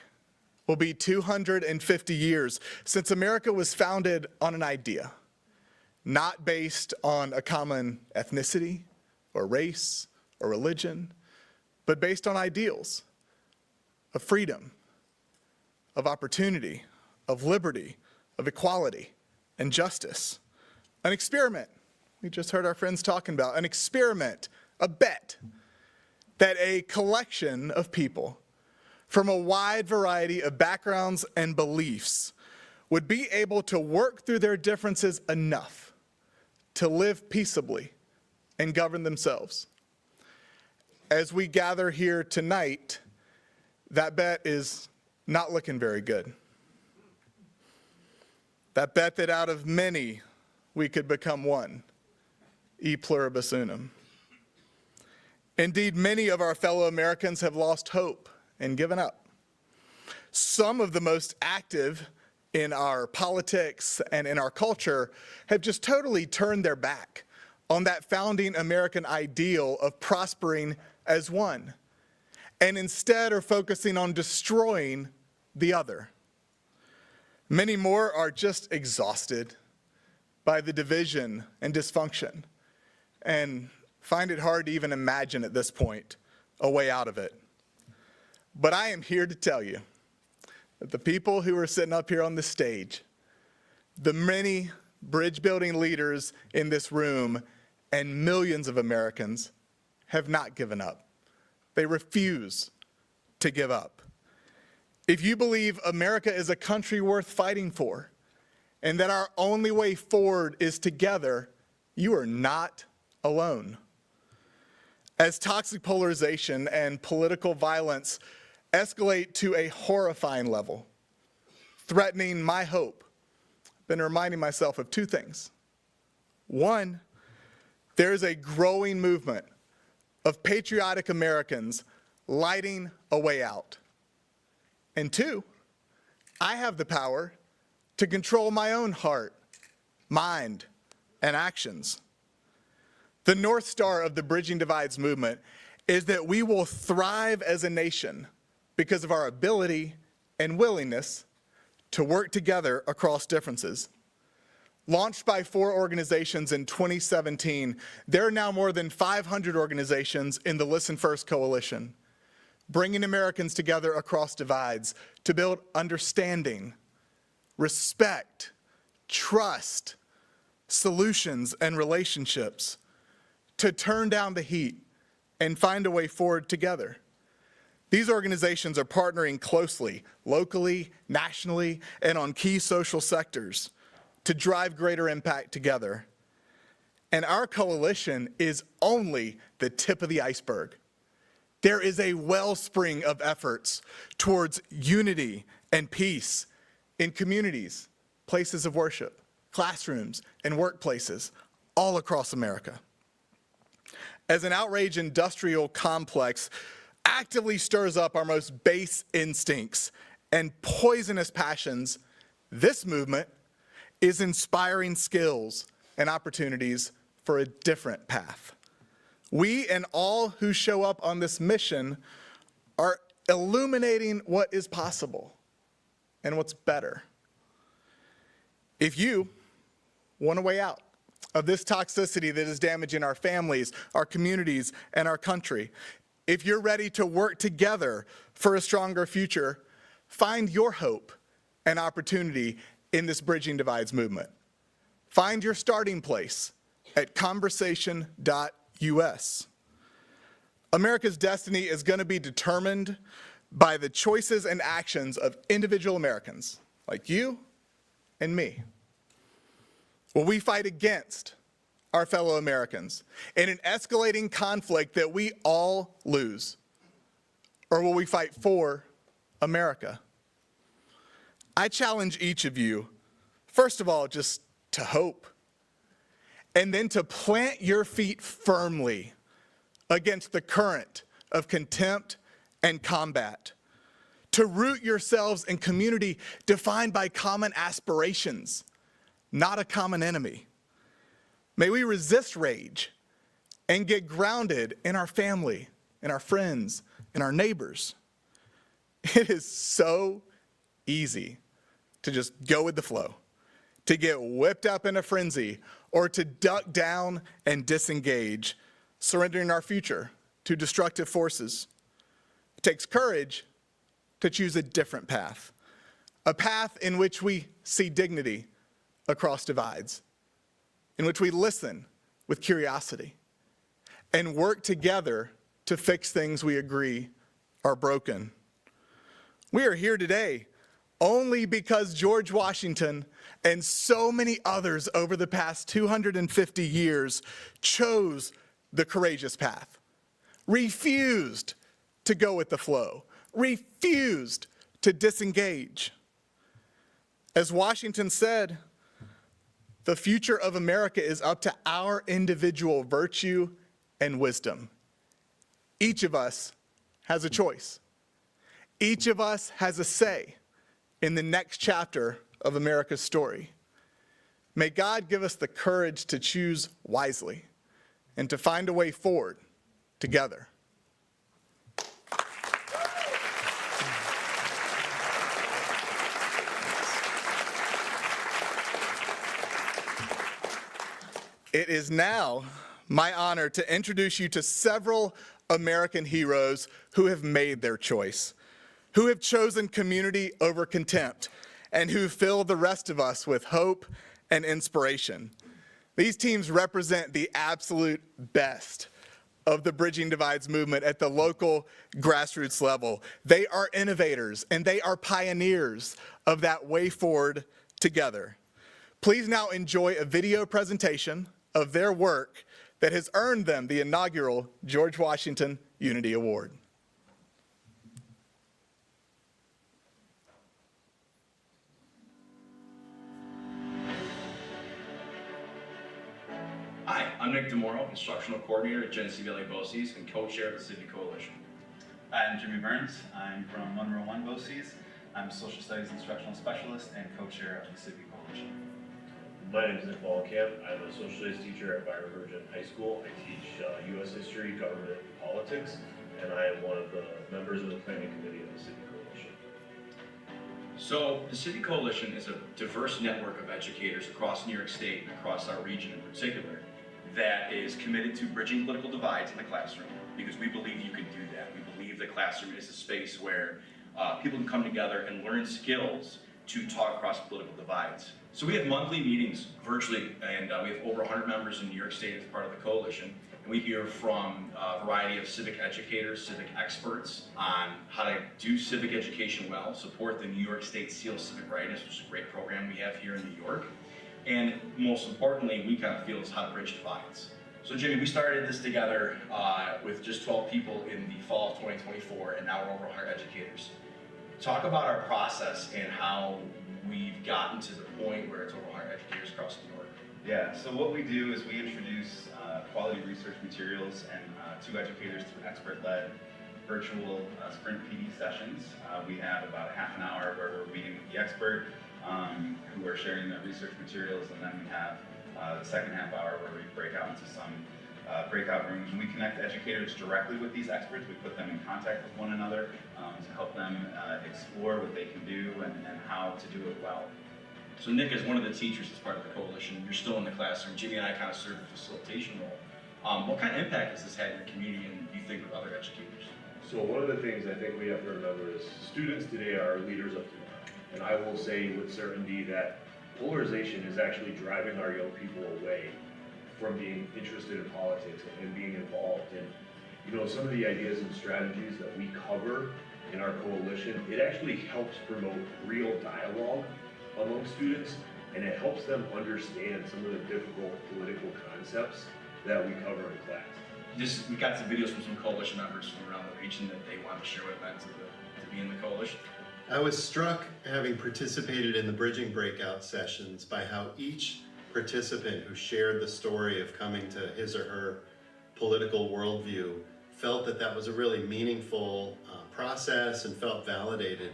will be 250 years since America was founded on an idea, not based on a common ethnicity or race or religion, but based on ideals of freedom, of opportunity, of liberty, of equality, and justice. An experiment, we just heard our friends talking about, an experiment, a bet that a collection of people from a wide variety of backgrounds and beliefs would be able to work through their differences enough to live peaceably and govern themselves. As we gather here tonight, that bet is not looking very good. That bet that out of many, we could become one, e pluribus unum. Indeed, many of our fellow Americans have lost hope and given up. Some of the most active in our politics and in our culture have just totally turned their back on that founding American ideal of prospering as one, and instead are focusing on destroying the other. Many more are just exhausted by the division and dysfunction and find it hard to even imagine at this point a way out of it. But I am here to tell you that the people who are sitting up here on the stage, the many bridge building leaders in this room, and millions of Americans have not given up. They refuse to give up. If you believe America is a country worth fighting for, and that our only way forward is together, you are not alone. As toxic polarization and political violence escalate to a horrifying level, threatening my hope, I've been reminding myself of two things. One, there is a growing movement of patriotic Americans lighting a way out. And two, I have the power to control my own heart, mind, and actions. The North Star of the Bridging Divides movement is that we will thrive as a nation because of our ability and willingness to work together across differences. Launched by 4 organizations in 2017, there are now more than 500 organizations in the Listen First Coalition, bringing Americans together across divides to build understanding, respect, trust, solutions, and relationships, to turn down the heat and find a way forward together. These organizations are partnering closely, locally, nationally, and on key social sectors to drive greater impact together. And our coalition is only the tip of the iceberg. There is a wellspring of efforts towards unity and peace in communities, places of worship, classrooms, and workplaces all across America. As an outrage industrial complex, actively stirs up our most base instincts and poisonous passions, this movement is inspiring skills and opportunities for a different path. We and all who show up on this mission are illuminating what is possible and what's better. If you want a way out of this toxicity that is damaging our families, our communities, and our country, if you're ready to work together for a stronger future, find your hope and opportunity in this Bridging Divides movement. Find your starting place at conversation.us. America's destiny is going to be determined by the choices and actions of individual Americans like you and me. Will we fight against our fellow Americans in an escalating conflict that we all lose? Or will we fight for America? I challenge each of you, first of all, just to hope, and then to plant your feet firmly against the current of contempt and combat, to root yourselves in community defined by common aspirations, not a common enemy. May we resist rage and get grounded in our family, in our friends, in our neighbors. It is so easy to just go with the flow, to get whipped up in a frenzy, or to duck down and disengage, surrendering our future to destructive forces. It takes courage to choose a different path, a path in which we see dignity across divides, in which we listen with curiosity and work together to fix things we agree are broken. We are here today only because George Washington and so many others over the past 250 years chose the courageous path, refused to go with the flow, refused to disengage. As Washington said, the future of America is up to our individual virtue and wisdom. Each of us has a choice. Each of us has a say in the next chapter of America's story. May God give us the courage to choose wisely and to find a way forward together. It is now my honor to introduce you to several American heroes who have made their choice, who have chosen community over contempt, and who fill the rest of us with hope and inspiration. These teams represent the absolute best of the Bridging Divides movement at the local grassroots level. They are innovators and they are pioneers of that way forward together. Please now enjoy a video presentation of their work that has earned them the inaugural George Washington Unity Award. Hi, I'm Nick DeMoro, Instructional Coordinator at Genesee Valley BOCES and Co-Chair of the Civic Coalition. I'm Jimmy Burns. I'm from Monroe One BOCES. I'm Social Studies Instructional Specialist and Co-Chair of the Civic Coalition. My name is Nick Wallenkamp. I'm a social studies teacher at Byron Virgin High School. I teach U.S. history, government, and politics, and I am one of the members of the planning committee of the Civic Coalition. So, the Civic Coalition is a diverse network of educators across New York State and across our region in particular that is committed to bridging political divides in the classroom, because we believe you can do that. We believe the classroom is a space where people can come together and learn skills to talk across political divides. So we have monthly meetings virtually, and we have over 100 members in New York State as part of the coalition. And we hear from a variety of civic educators, civic experts on how to do civic education well, support the New York State Seal of Civic Rightness, which is a great program we have here in New York. And most importantly, we kind of feel is how to bridge divides. So Jimmy, we started this together with just 12 people in the fall of 2024, and now we're over 100 educators. Talk about our process and how we've gotten to the point where it's over 100 educators across New York. Yeah, so what we do is we introduce quality research materials and to educators through expert-led virtual sprint PD sessions. We have about half an hour where we're meeting with the expert who are sharing their research materials, and then we have the second half hour where we break out into some breakout rooms, and we connect educators directly with these experts. We put them in contact with one another to help them explore what they can do and how to do it well. So Nick, as one of the teachers as part of the coalition, you're still in the classroom. Jimmy and I kind of serve the facilitation role. What kind of impact has this had in your community and you think with other educators? So one of the things I think we have to remember is students today are leaders of tomorrow. And I will say with certainty that polarization is actually driving our young people away from being interested in politics and being involved. And you know, some of the ideas and strategies that we cover in our coalition, it actually helps promote real dialogue among students, and it helps them understand some of the difficult political concepts that we cover in class. We got some videos from some coalition members from around the region that they want to share what it meant to be in the coalition. I was struck, having participated in the bridging breakout sessions, by how each participant who shared the story of coming to his or her political worldview felt that that was a really meaningful process and felt validated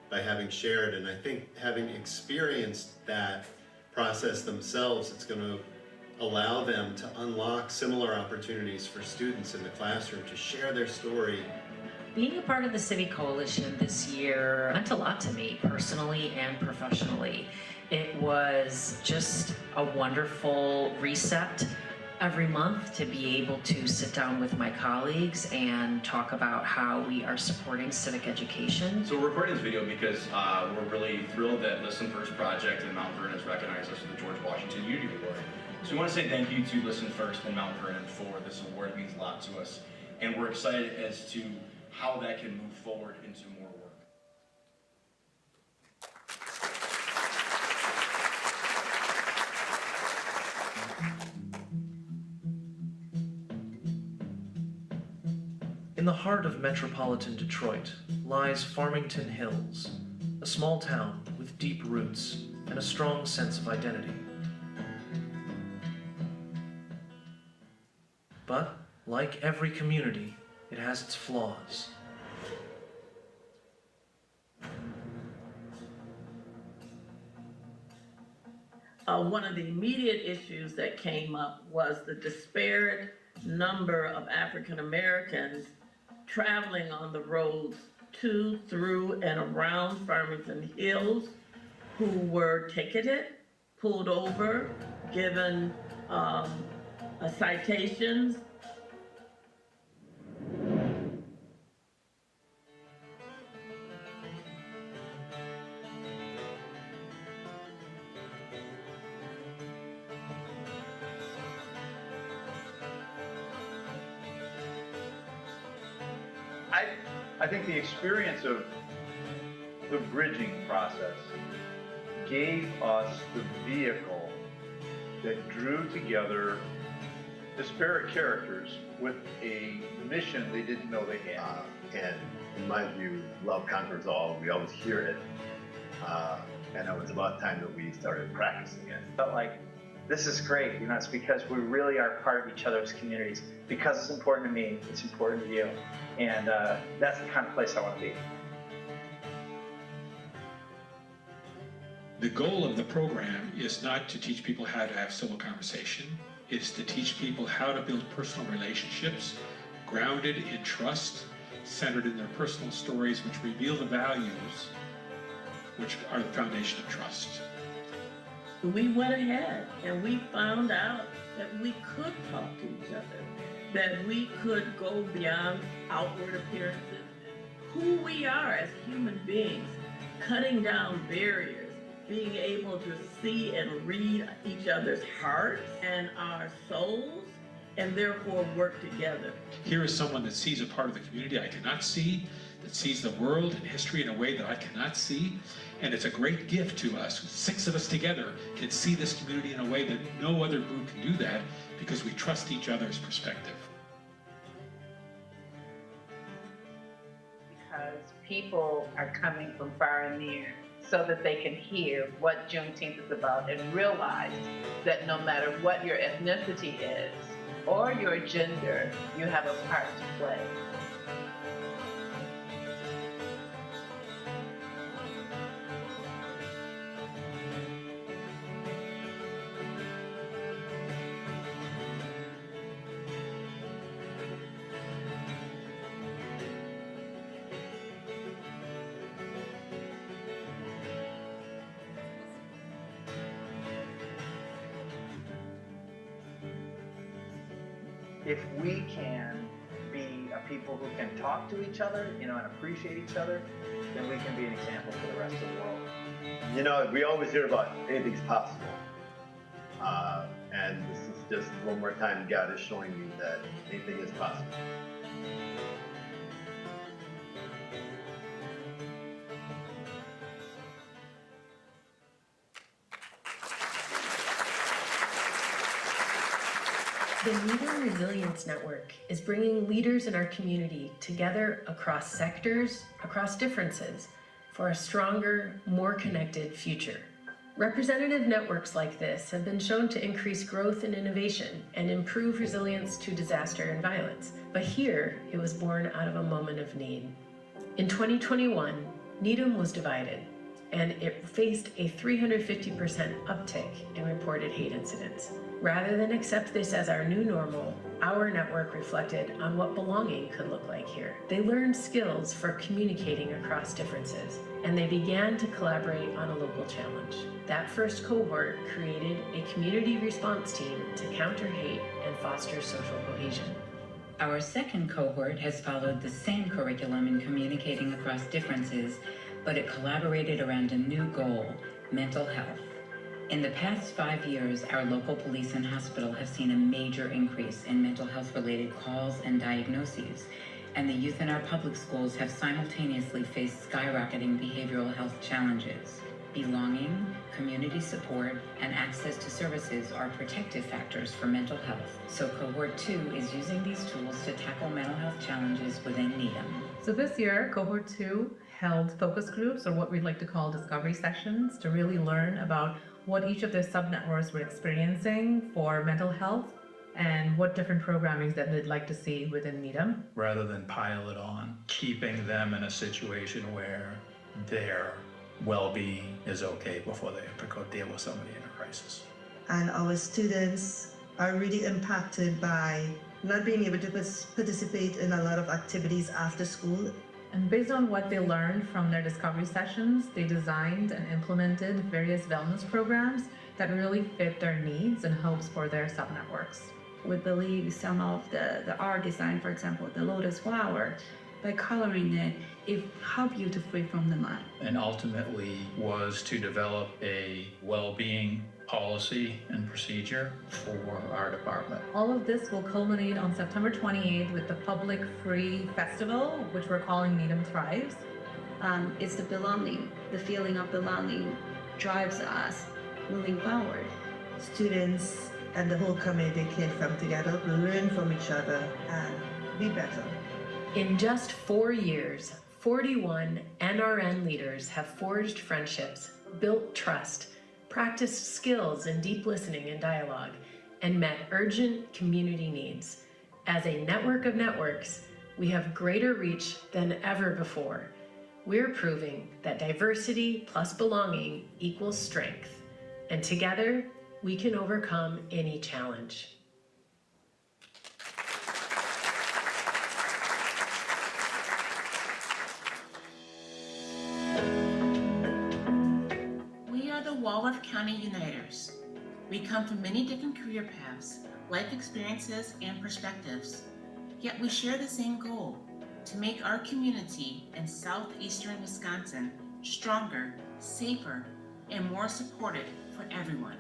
by having shared. And I think having experienced that process themselves, it's going to allow them to unlock similar opportunities for students in the classroom to share their story. Being a part of the City Coalition this year meant a lot to me personally and professionally. It was just a wonderful reset every month to be able to sit down with my colleagues and talk about how we are supporting civic education. So we're recording this video because we're really thrilled that Listen First Project and Mount Vernon has recognized us with the George Washington Unity Award. So we want to say thank you to Listen First and Mount Vernon for this award. It means a lot to us. And we're excited as to how that can move forward into more work. In the heart of metropolitan Detroit lies Farmington Hills, a small town with deep roots and a strong sense of identity. But, like every community, it has its flaws. One of the immediate issues that came up was the disparate number of African Americans traveling on the roads to, through, and around Farmington Hills who were ticketed, pulled over, given citations. I think the experience of the bridging process gave us the vehicle that drew together disparate characters with a mission they didn't know they had. And in my view, love conquers all. We always hear it. And it was about time that we started practicing it. Felt like, this is great, you know, it's because we really are part of each other's communities. Because it's important to me, it's important to you. And that's the kind of place I want to be. The goal of the program is not to teach people how to have civil conversation. It's to teach people how to build personal relationships, grounded in trust, centered in their personal stories, which reveal the values which are the foundation of trust. We went ahead and we found out that we could talk to each other, that we could go beyond outward appearances, who we are as human beings, cutting down barriers, being able to see and read each other's hearts and our souls, and therefore work together. Here is someone that sees a part of the community I cannot see, that sees the world and history in a way that I cannot see, and it's a great gift to us. 6 of us together can see this community in a way that no other group can do that because we trust each other's perspective. Because people are coming from far and near so that they can hear what Juneteenth is about and realize that no matter what your ethnicity is or your gender, you have a part to play. if we can be a people who can talk to each other, and appreciate each other, then we can be an example for the rest of the world. We always hear about anything's possible. And this is just one more time God is showing me that anything is possible. The Needham Resilience Network is bringing leaders in our community together across sectors, across differences, for a stronger, more connected future. Representative networks like this have been shown to increase growth and innovation and improve resilience to disaster and violence. But here, it was born out of a moment of need. In 2021, Needham was divided, and it faced a 350% uptick in reported hate incidents. Rather than accept this as our new normal, our network reflected on what belonging could look like here. They learned skills for communicating across differences, and they began to collaborate on a local challenge. That first cohort created a community response team to counter hate and foster social cohesion. Our second cohort has followed the same curriculum in communicating across differences, but it collaborated around a new goal: mental health. In the past 5 years, our local police and hospital have seen a major increase in mental health related calls and diagnoses, and the youth in our public schools have simultaneously faced skyrocketing behavioral health challenges. Belonging, community support, and access to services are protective factors for mental health. So Cohort 2 is using these tools to tackle mental health challenges within Needham. So this year, Cohort 2 held focus groups, or what we like to call discovery sessions, to really learn about what each of their subnetworks were experiencing for mental health and what different programmings that they'd like to see within Needham. Rather than pile it on, keeping them in a situation where their well-being is okay before they have to go deal with somebody in a crisis. And our students are really impacted by not being able to participate in a lot of activities after school. And based on what they learned from their discovery sessions, they designed and implemented various wellness programs that really fit their needs and hopes for their subnetworks. We believe some of the art design, for example, the lotus flower, by coloring it, it helps you to free from the mud. And ultimately was to develop a well-being policy and procedure for our department. All of this will culminate on September 28th with the public free festival, which we're calling Needham Thrives. It's the belonging, the feeling of belonging drives us moving forward. Students and the whole community can come together, learn from each other, and be better. In just 4 years, 41 NRN leaders have forged friendships, built trust, practiced skills in deep listening and dialogue, and met urgent community needs. As a network of networks, we have greater reach than ever before. We're proving that diversity plus belonging equals strength, and together we can overcome any challenge. Walworth County Uniters. We come from many different career paths, life experiences, and perspectives. Yet we share the same goal: to make our community in southeastern Wisconsin stronger, safer, and more supported for everyone.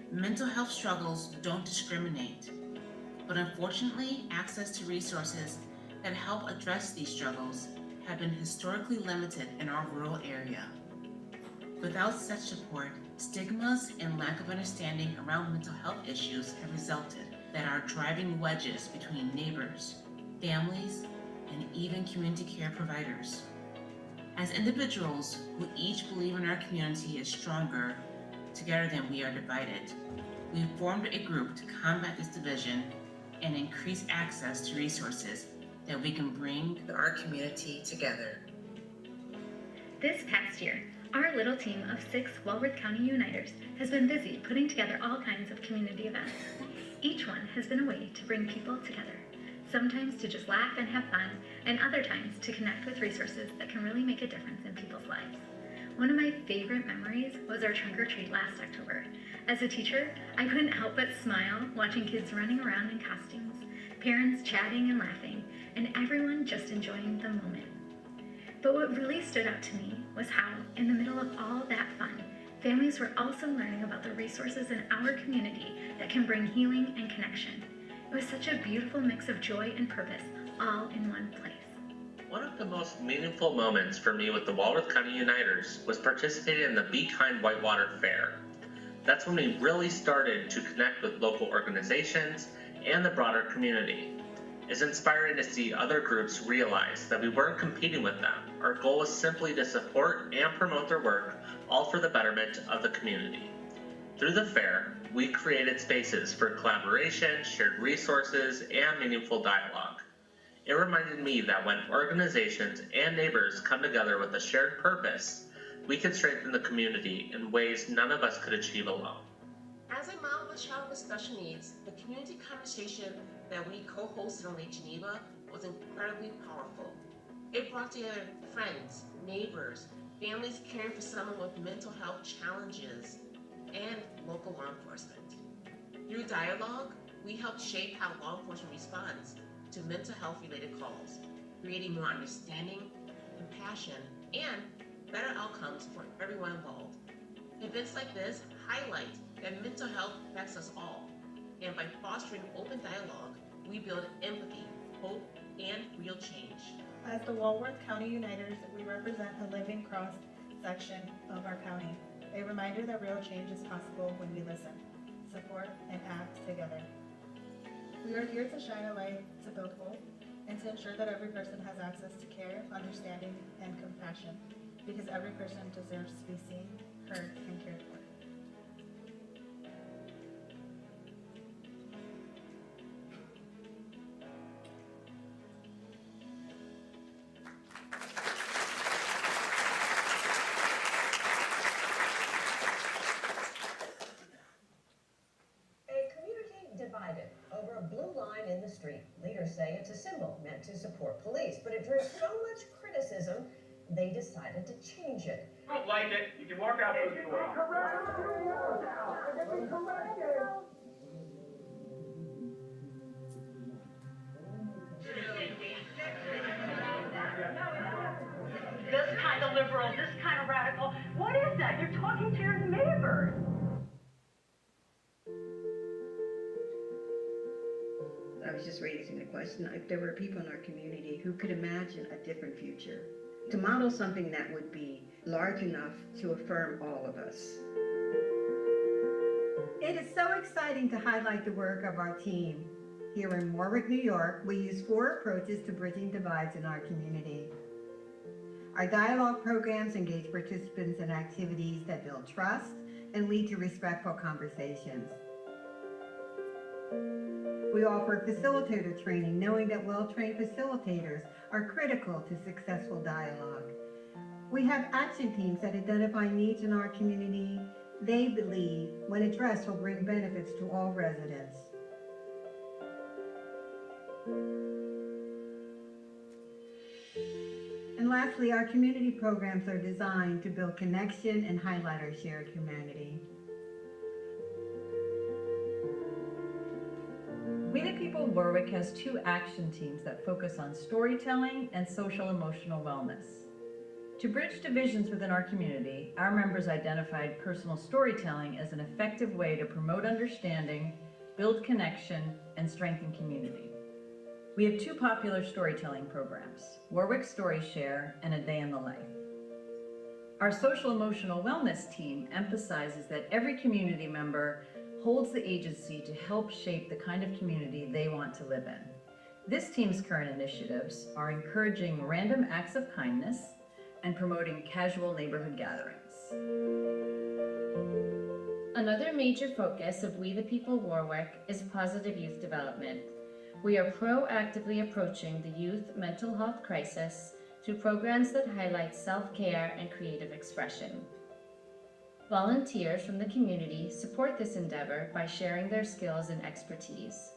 Mental health struggles don't discriminate, but unfortunately, access to resources that help address these struggles have been historically limited in our rural area. Without such support, stigmas and lack of understanding around mental health issues have resulted that are driving wedges between neighbors, families, and even community care providers. As individuals who each believe in our community is stronger together than we are divided, we've formed a group to combat this division and increase access to resources that we can bring our community together. This past year, our little team of 6 Walworth County Uniters has been busy putting together all kinds of community events. Each one has been a way to bring people together, sometimes to just laugh and have fun, and other times to connect with resources that can really make a difference in people's lives. One of my favorite memories was our trunk or treat last October. As a teacher, I couldn't help but smile watching kids running around in costumes, parents chatting and laughing, and everyone just enjoying the moment. But what really stood out to me was how, in the middle of all that fun, families were also learning about the resources in our community that can bring healing and connection. It was such a beautiful mix of joy and purpose, all in one place. One of the most meaningful moments for me with the Walworth County Uniters was participating in the Be Kind Whitewater Fair. That's when we really started to connect with local organizations and the broader community. It's inspiring to see other groups realize that we weren't competing with them. Our goal was simply to support and promote their work, all for the betterment of the community. Through the fair, we created spaces for collaboration, shared resources, and meaningful dialogue. It reminded me that when organizations and neighbors come together with a shared purpose, we can strengthen the community in ways none of us could achieve alone. As a mom of a child with special needs, the community conversation that we co-hosted on Lake Geneva was incredibly powerful. It brought together friends, neighbors, families caring for someone with mental health challenges, and local law enforcement. Through dialogue, we helped shape how law enforcement responds to mental health related calls, creating more understanding, compassion, and better outcomes for everyone involved. Events like this highlight that mental health affects us all, and by fostering open dialogue, we build empathy, hope, and real change. As the Walworth County Uniters, we represent a living cross section of our county, a reminder that real change is possible when we listen, support, and act together. We are here to shine a light to build hope and to ensure that every person has access to care, understanding, and compassion, because every person deserves to be seen, heard, and cared for. Divided over a blue line in the street. Leaders say it's a symbol meant to support police, but it drew so much criticism, they decided to change it. If you don't like it, you can walk out those doors. This kind of liberal, this kind of radical. What is that? You're talking to your neighbors. I was just raising the question if there were people in our community who could imagine a different future, to model something that would be large enough to affirm all of us. It is so exciting to highlight the work of our team. Here in Warwick, New York, we use 4 approaches to bridging divides in our community. Our dialogue programs engage participants in activities that build trust and lead to respectful conversations. We offer facilitator training, knowing that well-trained facilitators are critical to successful dialogue. We have action teams that identify needs in our community they believe, when addressed, will bring benefits to all residents. And lastly, our community programs are designed to build connection and highlight our shared humanity. We the People of Warwick has 2 action teams that focus on storytelling and social emotional wellness. To bridge divisions within our community, our members identified personal storytelling as an effective way to promote understanding, build connection, and strengthen community. We have 2 popular storytelling programs, Warwick Story Share and A Day in the Life. Our social emotional wellness team emphasizes that every community member holds the agency to help shape the kind of community they want to live in. This team's current initiatives are encouraging random acts of kindness and promoting casual neighborhood gatherings. Another major focus of We the People Warwick is positive youth development. We are proactively approaching the youth mental health crisis through programs that highlight self-care and creative expression. Volunteers from the community support this endeavor by sharing their skills and expertise.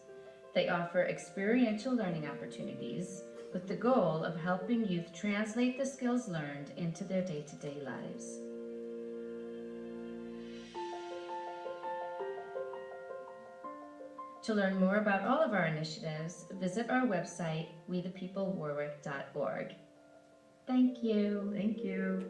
They offer experiential learning opportunities with the goal of helping youth translate the skills learned into their day-to-day lives. To learn more about all of our initiatives, visit our website, wethepeoplewarwick.org. Thank you. Thank you.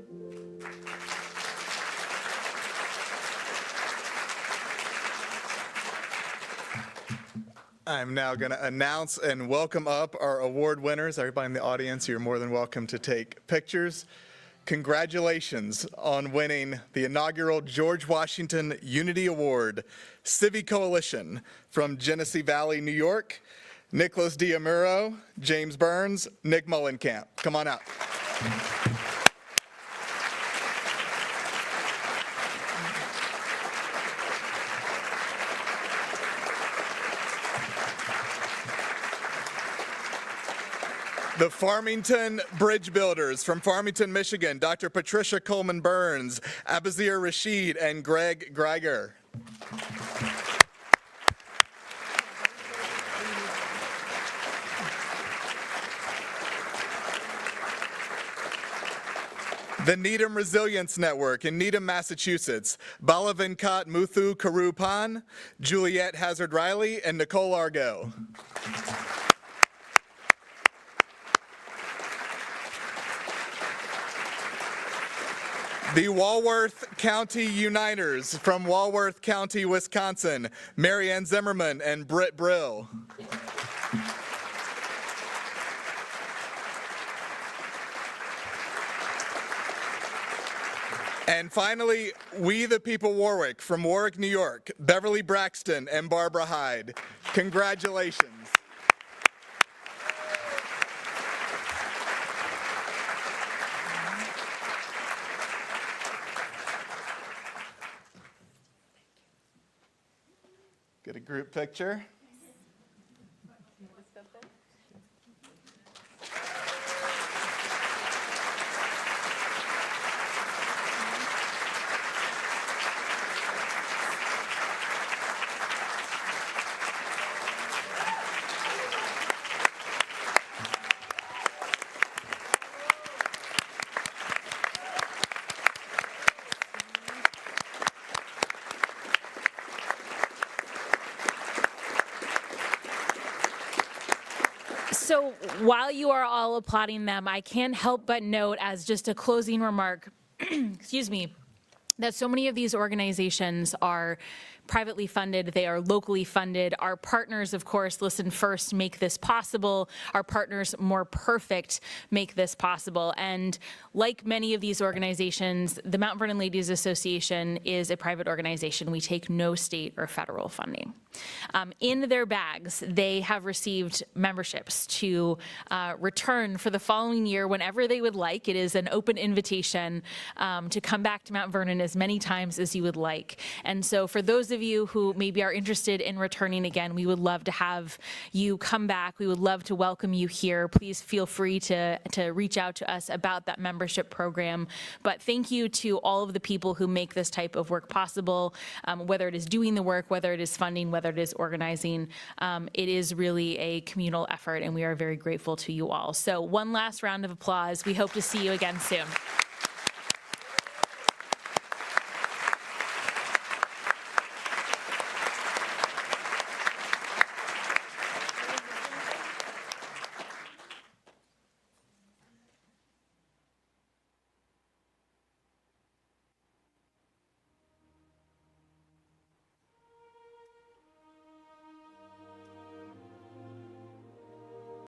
I'm now going to announce and welcome up our award winners. Everybody in the audience, you're more than welcome to take pictures. Congratulations on winning the inaugural George Washington Unity Award, Civi Coalition from Genesee Valley, New York. Nicholas Diamuro, James Burns, Nick Mullenkamp. Come on up. The Farmington Bridge Builders from Farmington, Michigan, Dr. Patricia Coleman Burns, Abazir Rashid, and Greg Greiger. The Needham Resilience Network in Needham, Massachusetts, Balavenkat Muthu Karupan, Juliette Hazard-Riley, and Nicole Argo. The Walworth County Uniters from Walworth County, Wisconsin, Marianne Zimmerman and Britt Brill. And finally, We the People Warwick from Warwick, New York, Beverly Braxton and Barbara Hyde. Congratulations. Get a group picture. So while you are all applauding them, I can't help but note as just a closing remark, excuse me, that so many of these organizations are privately funded, they are locally funded. Our partners, of course, Listen First, make this possible. Our partners, More Perfect, make this possible. And like many of these organizations, the Mount Vernon Ladies Association is a private organization. We take no state or federal funding. In their bags, they have received memberships to return for the following year whenever they would like. It is an open invitation to come back to Mount Vernon as many times as you would like. And so for those of you who maybe are interested in returning again, we would love to have you come back. We would love to welcome you here. Please feel free to reach out to us about that membership program. But thank you to all of the people who make this type of work possible, whether it is doing the work, whether it is funding, whether it is organizing. It is really a communal effort, and we are very grateful to you all. So one last round of applause. We hope to see you again soon.